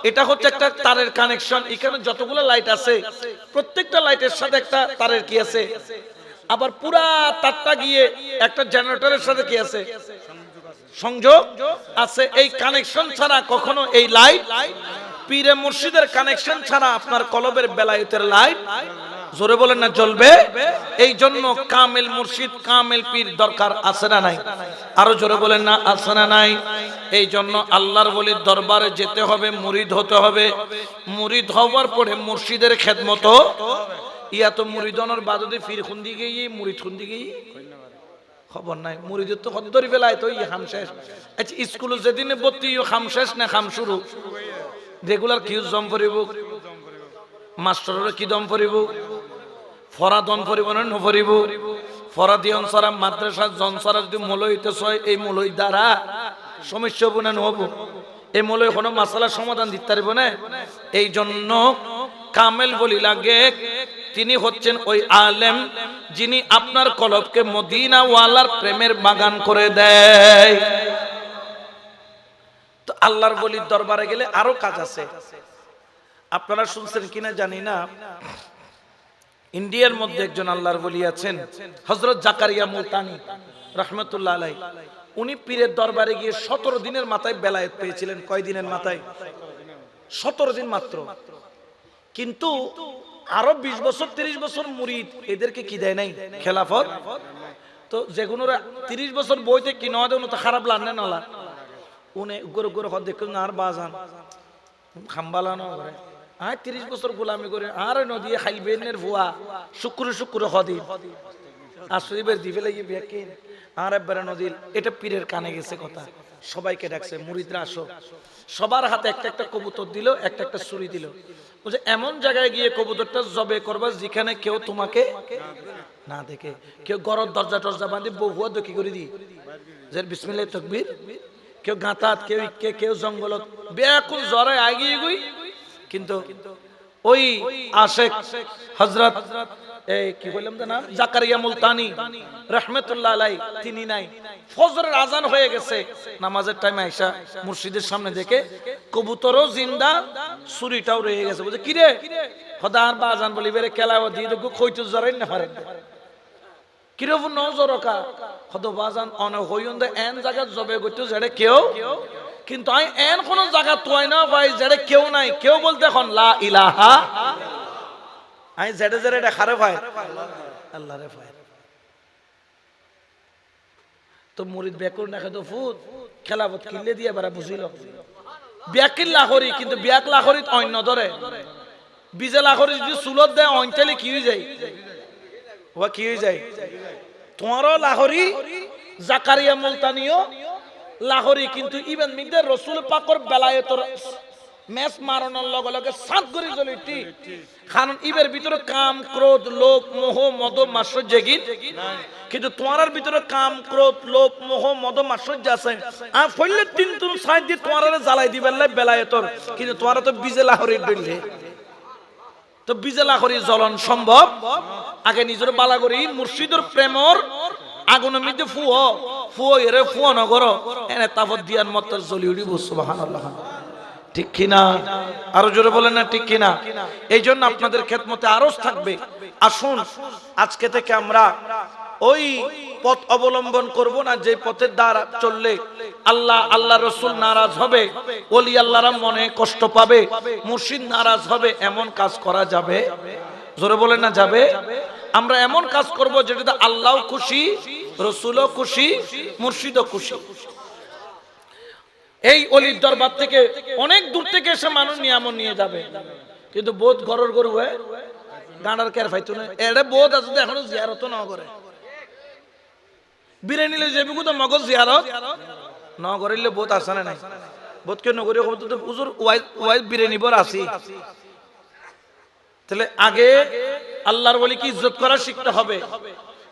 এটা হচ্ছে একটা তারের কানেকশন। এখানে যতগুলো লাইট আছে প্রত্যেকটা লাইটের সাথে একটা তারের কি আছে, আবার পুরা তারটা গিয়ে একটা জেনারেটরের সাথে কি আছে, সংযোগ আছে। এই কানেকশন ছাড়া কখনো এই লাইট, পীরে মুর্শিদের কানেকশন ছাড়া আপনার কলবের বেলায়েতের লাইট, জোরে বলেন না, জ্বলবে। এই জন্য কামেল মুর্শিদ কামেল পীর দরকার আছে না নাই? আরো জোরে বলেন না আছে না নাই? এই জন্য আল্লাহর ওলির দরবারে যেতে হবে, মুরিদ হতে হবে। মুরিদ হওয়ার পরে মুর্শিদের খেদমত, ইয়া তো মুরিদনের বাদতে পীর খুন্দি গিয়ে মুরিদ খুন্দি গিয়ে খবর নাই। মুরিদের তো কত ধরে ফেলায় তো খাম শেষ। আচ্ছা স্কুলে যেদিন ভর্তি খাম শেষ না খাম শুরু, রেগুলার কি জম পড়িব, মাস্টারের কি দম পড়িব, ফরা দম পড়িব না নপড়িব, ফরা দিয়ন সারা মাদ্রাসা জন সারা যদি মলইতে ছয়, এই মলই দ্বারা সমস্যা হবো না নহব, এই মলই কোনো মাসালার সমাধান দিতে পারব না। এই জন্য কামেল বলি লাগে, তিনি হচ্ছেন ওই আলেম যিনি আপনার কলবকে মদিনা ওয়ালার প্রেমের বাগান করে দেয়। তো আল্লাহর ওলির দরবারে গেলে আরো কাজ আছে। আপনারা শুনছেন কিনা জানি না, ইন্ডিয়ার মধ্যে একজন আল্লাহর ওলি আছেন হযরত জাকারিয়া মুলতানি রাহমাতুল্লাহ আলাইহি। উনি পীরের দরবারে গিয়ে 17 দিনের মাথায় বেলায়েত পেয়েছিলেন। কয় দিনের মাথায়? 17 দিন মাত্র। কিন্তু আরো 20 বছর 30 বছর মুরিদ এদেরকে কি দেয় নাই? খেলাফত। তো যেগুলো 30 বছর বইতে কি নয় দেন তো খারাপ লাগনে না, উনি গরু গরু হদ দেখুন আর বাজান খাম্বালানো করে, আর 30 বছর গোলামি করে আর নদী খাইবেনের ভুয়া শুক্র শুক্র হদি আসরিবের দিবে লাগিয়ে বেকিন আর একবারে নদী। এটা পীরের কানে গেছে কথা। সবাইকে ডাকছে, মুরিদরা আসো। সবার হাতে একটা একটা কবুতর দিল, একটা একটা ছুরি দিল। বলছে এমন জায়গায় গিয়ে কবুতরটা জবে করবা যেখানে কেউ তোমাকে না দেখে, কেউ গরর দরজা টরজা বাঁধি বহুয়া দকি করে দি যে বিসমিল্লাহ তাকবীর, কেউ গাঁতাত, কেউ ইক্কে, কেউ জঙ্গলত ব্যাকুল জ্বরে আগিয়ে গই। কিন্তু ওই আশেক হযরত এই কি বললাম তো নাম, জাকারিয়া মুলতানি রাহমাতুল্লাহ আলাইহি, তিনি নাই। ফজরের আজান হয়ে গেছে, নামাজের টাইমে আয়েশা মুর্শিদের সামনে দেখে কবুতরও জিন্দা, ছুরিটাও রয়ে গেছে। বলে কি রে খোদা আর বা আজান বলি বেরে কেলাও দি দেখো কইতো জরাই না পারে কি রে নজরকা খোদা বাজান অন হইন্দে এন জায়গা জবে গইতো জেড়ে কেউ, কিন্তু আই এন কোন জায়গা তোয় না ভাই জেড়ে কেউ নাই। কেউ বলতে এখন লা ইলাহা, আই জেড়ে জেড়ে এটা খারে ভাই আল্লাহ রে ভাই। তো মুরিদ বেকুর না খেতো ফুট খেলাবত কিনলে দিয়ে বারা বুঝিল ব্যাকিল লাহরি, কিন্তু ব্যাক লাহরিত অন্য ধরে বিজে লাখরি যদি চুলত দেয় অঞ্চলে কি হয়ে যায় ও কি হয়ে যায় তোমারও লাহরি জাকারিয়া মুলতানিও লাহরি কিন্তু ইবেন মিদে রসুল পাকর বেলায়েতর ম্যাচ মারানোর লগে লগে সাত করে জ্বলিটি কারণ ইবের ভিতরে কাম ক্রোধ লোভ মোহ মদ মাৎসর্য কিন্তু তোমার ভিতরে কাম ক্রোধ লোভ মোহ মদ মাৎসর্য আছে আর ফইলে তিন তিন সাইড দিয়ে তোমার জ্বালাই দিবেন বেলায়েতর কিন্তু তোমার তো বিজে লাহরি ডইলে তো বিজে লাহরি জ্বলন সম্ভব আগে নিজের বালা করি মুর্শিদের প্রেমর আগুনের মধ্যে ফুয়ো এরে ফুয়ো নগর এনে তাপত দিয়ার মত জ্বলি উঠিব সুবহানাল্লাহ ঠিক কিনা আরো জোরে বলেন না ঠিক কিনা এই জন্য আপনাদের খেদমতে আরজ থাকবে আসুন আজকে থেকে আমরা ওই পথ অবলম্বন করব না যে পথের দ্বারা চললে আল্লাহ রসুল নারাজ হবে ওলি আল্লাহরা মনে কষ্ট পাবে মুর্শিদ নারাজ হবে এমন কাজ করা যাবে জোরে বলেন না যাবে আমরা এমন কাজ করব যেটাতে আল্লাহও খুশি রসুলও খুশি মুর্শিদও খুশি এই অলির দরবার থেকে অনেক দূর থেকে এসে মানুষ নিয়ামন নিয়ে যাবে কিন্তু বোধ ঘরের গরু হয়ে গাঁড়ার কেয়ার ফাইতো না এটা বোধ আছে এখনো জিয়ারত না করে বিরিয়ানি লই যাবি তো মগজ জিয়ারত না করিলে বোধ আসে না নাই বোধ কেন নগরী হুজুর ওয়াই বিরিয়ানি বর আসি তাহলে আগে আল্লাহর ওলিকে ইজ্জত করা শিখতে হবে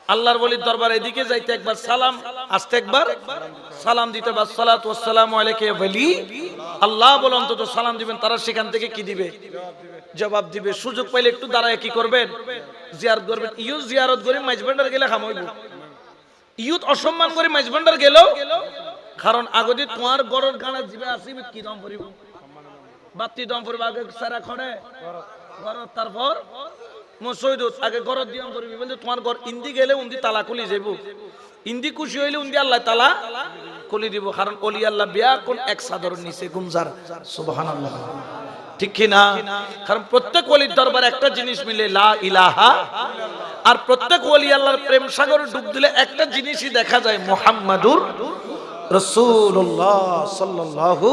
আল্লাহর ওলির দরবার এদিকে যাইতে একবার সালাম আসতে একবার সালাম দিতে বা সালাতু ওয়াসসালামু আলাইকা ইয়া ওয়ালি আল্লাহ বলে অন্তত সালাম দিবেন তারা সেখান থেকে কি দিবে জবাব দিবে সুযোগ পাইলে একটু দাঁড়ায় কি করবেন জিয়ারত করবেন ইউজ জিয়ারত করে মাইজবান্ডার গেলে খামইব ইউত অসম্মান করে মাইজবান্ডার গেল কারণ আগদি তোমার গরর গানা জিবে আসিবে কি দম পড়িব বাতি দম পড়িব আগে সারা খড়ে গরর তারপর মুসইদুত আগে গরর দিয়াম করবি বলতে তোমার ঘর ইন্দি গেলে উন্দি তালা খুলি যাইব ইন্দি খুশি হইলে উন্দি আল্লাহ তালা খুলি দিব কারণ ওলি আল্লাহ বিয়া কোন এক সাদর নিচে গুমজার সুবহানাল্লাহ ঠিক কি না কারণ প্রত্যেক ওলির দরবার একটা জিনিস মিলে লা ইলাহা আর প্রত্যেক ওলি আল্লাহর প্রেম সাগরে ডুব দিলে একটা জিনিসই দেখা যায় মুহাম্মাদুর রাসূলুল্লাহ সাল্লাল্লাহু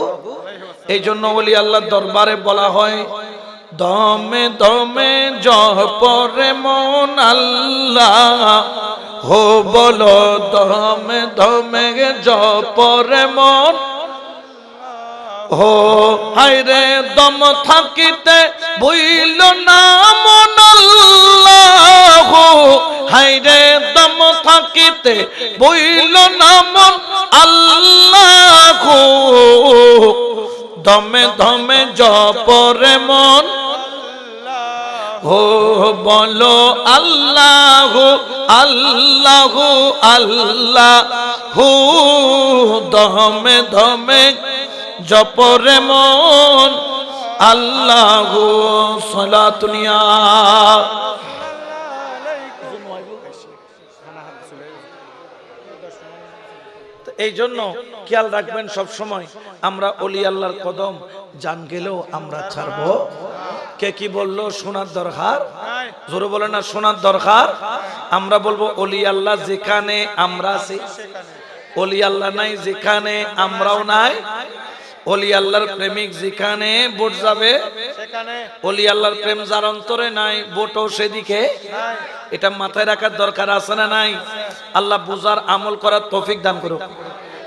এই জন্য ওলি আল্লাহর দরবারে বলা হয় দমে দমে জপরে মন আল্লাহ হো বলো দমে দমে জপরে মন হো হায়রে দম থাকিতে বইল না মন আল্লাহ হায়রে দম থাকিতে বইল না মন আল্লাহ দমে দমে জপরে মন হো বলো আল্লাহ আল্লাহ আল্লাহ দমে দমে জপরে মন আল্লাহ সালাতুনিয়া এই জন্য খেয়াল রাখবেন সব সময় আমরা ওলি আল্লাহর কদম জান গেলেও আমরা ছাড়বো কে কি বললো শোনার দরকার জোরে বলে না শোনার দরকার আমরা বলবো ওলি আল্লাহ যেখানে আমরা আছি ওলি আল্লাহ নাই যেখানে আমরাও নাই ওলি আল্লাহর প্রেমিক যেখানে ভোট যাবে ওলি আল্লাহর প্রেম যার অন্তরে নাই ভোটও সেদিকে এটা মাথায় রাখার দরকার আছে না নাই আল্লাহ বুঝার আমল করার তৌফিক দান করুক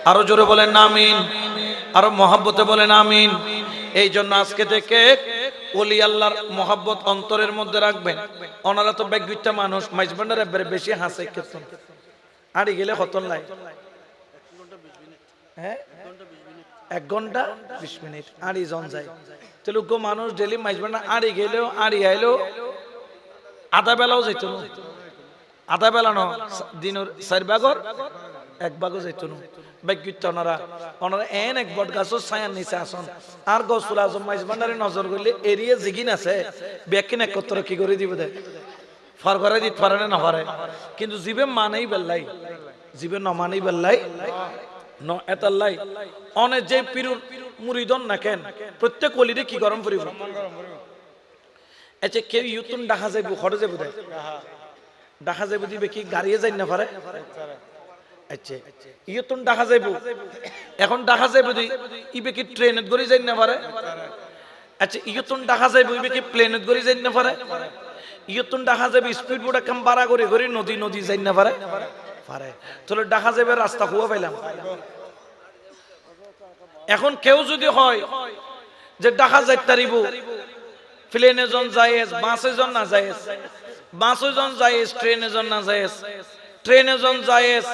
আরো জোরে বলেন আমিন আরো মহব্বতে বলেন আমিন এই জন্য আজকে থেকে ওলি আল্লাহর মহব্বত অন্তরের মধ্যে রাখবেন ওনারা তো ব্যাগবিটা মানুষ মাইজবান্ডারে বেশি হাসে কীর্তন আড়ি গেলে কতন লাই হ্যাঁ 1 ঘন্টা 20 মিনিট আড়ি জন যায় তাহলে মানুষ ডেলি মাইজবান্ডা আড়ি গেলেও আড়ি আইলেও আধা বেলাও যাইতো না আধা বেলা ন দিনের 4 ভাগর 1 ভাগও যাইতো না ব্যাগবিটা ওনারা এন এক বট গাছও ছায়ার নিচে আসন আর গসুল আজম মাইজবান্ডারে নজর করলে এরিয়া জিগিন আছে ব্যাগকিন একত্র কি করে দিব দে ফর করে দিতে পারে না পারে কিন্তু জীবে মানেই বেল্লাই জীবে ন মানেই বেল্লাই ন এতাল্লাই অনেক যে পিরুর মুরিদন না কেন প্রত্যেক ওলিরে কি গরম করিব আচ্ছা কেউ ইউতুন ডাকা যাইব খড়ে যাইব দে ডাকা যাইব দিবে কি গাড়িয়ে যাই না পারে আচ্ছা ইউতুন ডাকা যাইব এখন ডাকা যাইব দি ইবে কি ট্রেনে করে যাই না পারে আচ্ছা ইয়তুন দেখা যায় বইবে কি প্লেনত গড়ি যাই না পারে ইয়তুন দেখা যাবে স্পিড বোট একদম বাড়া করে করে নদী নদী যাই না পারে পারে তাহলে দেখা যাবে রাস্তা খুয়া পাইলাম এখন কেউ যদি হয় যে দেখা যায় তারিব প্লেনে জন জায়েজ বাসে জন না জায়েজ বাসে জন জায়েজ ট্রেনে জন না জায়েজ ট্রেনে জন জায়েজ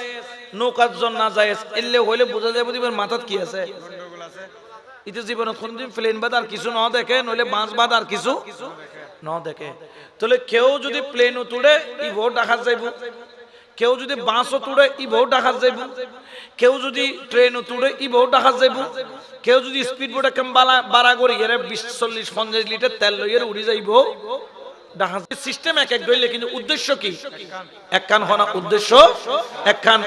নৌকার জন না জায়েজ এলে হইলে বোঝা যাবে দিবেন মাথাত কি আছে ইতে জীবনে কোনদিন প্লেন বাদ আর কিছু না দেখে নইলে বাস বাদ আর কিছু না দেখে তাহলে কেউ যদি প্লেন তুড়ে ই ভোট দেখা যাইব কেউ যদি বাসও তুড়ে ই ভোট দেখা যাইব কেউ যদি ট্রেন তুড়ে ই ভোট দেখা যাইব কেউ যদি স্পিড বোটে কেম বাড়া করে গেলে 20-40-50 লিটার তেল লইয়ে উড়ি যাইব দেখা সিস্টেম এক এক গইলে কিন্তু উদ্দেশ্য কি একখান হনা উদ্দেশ্য একখান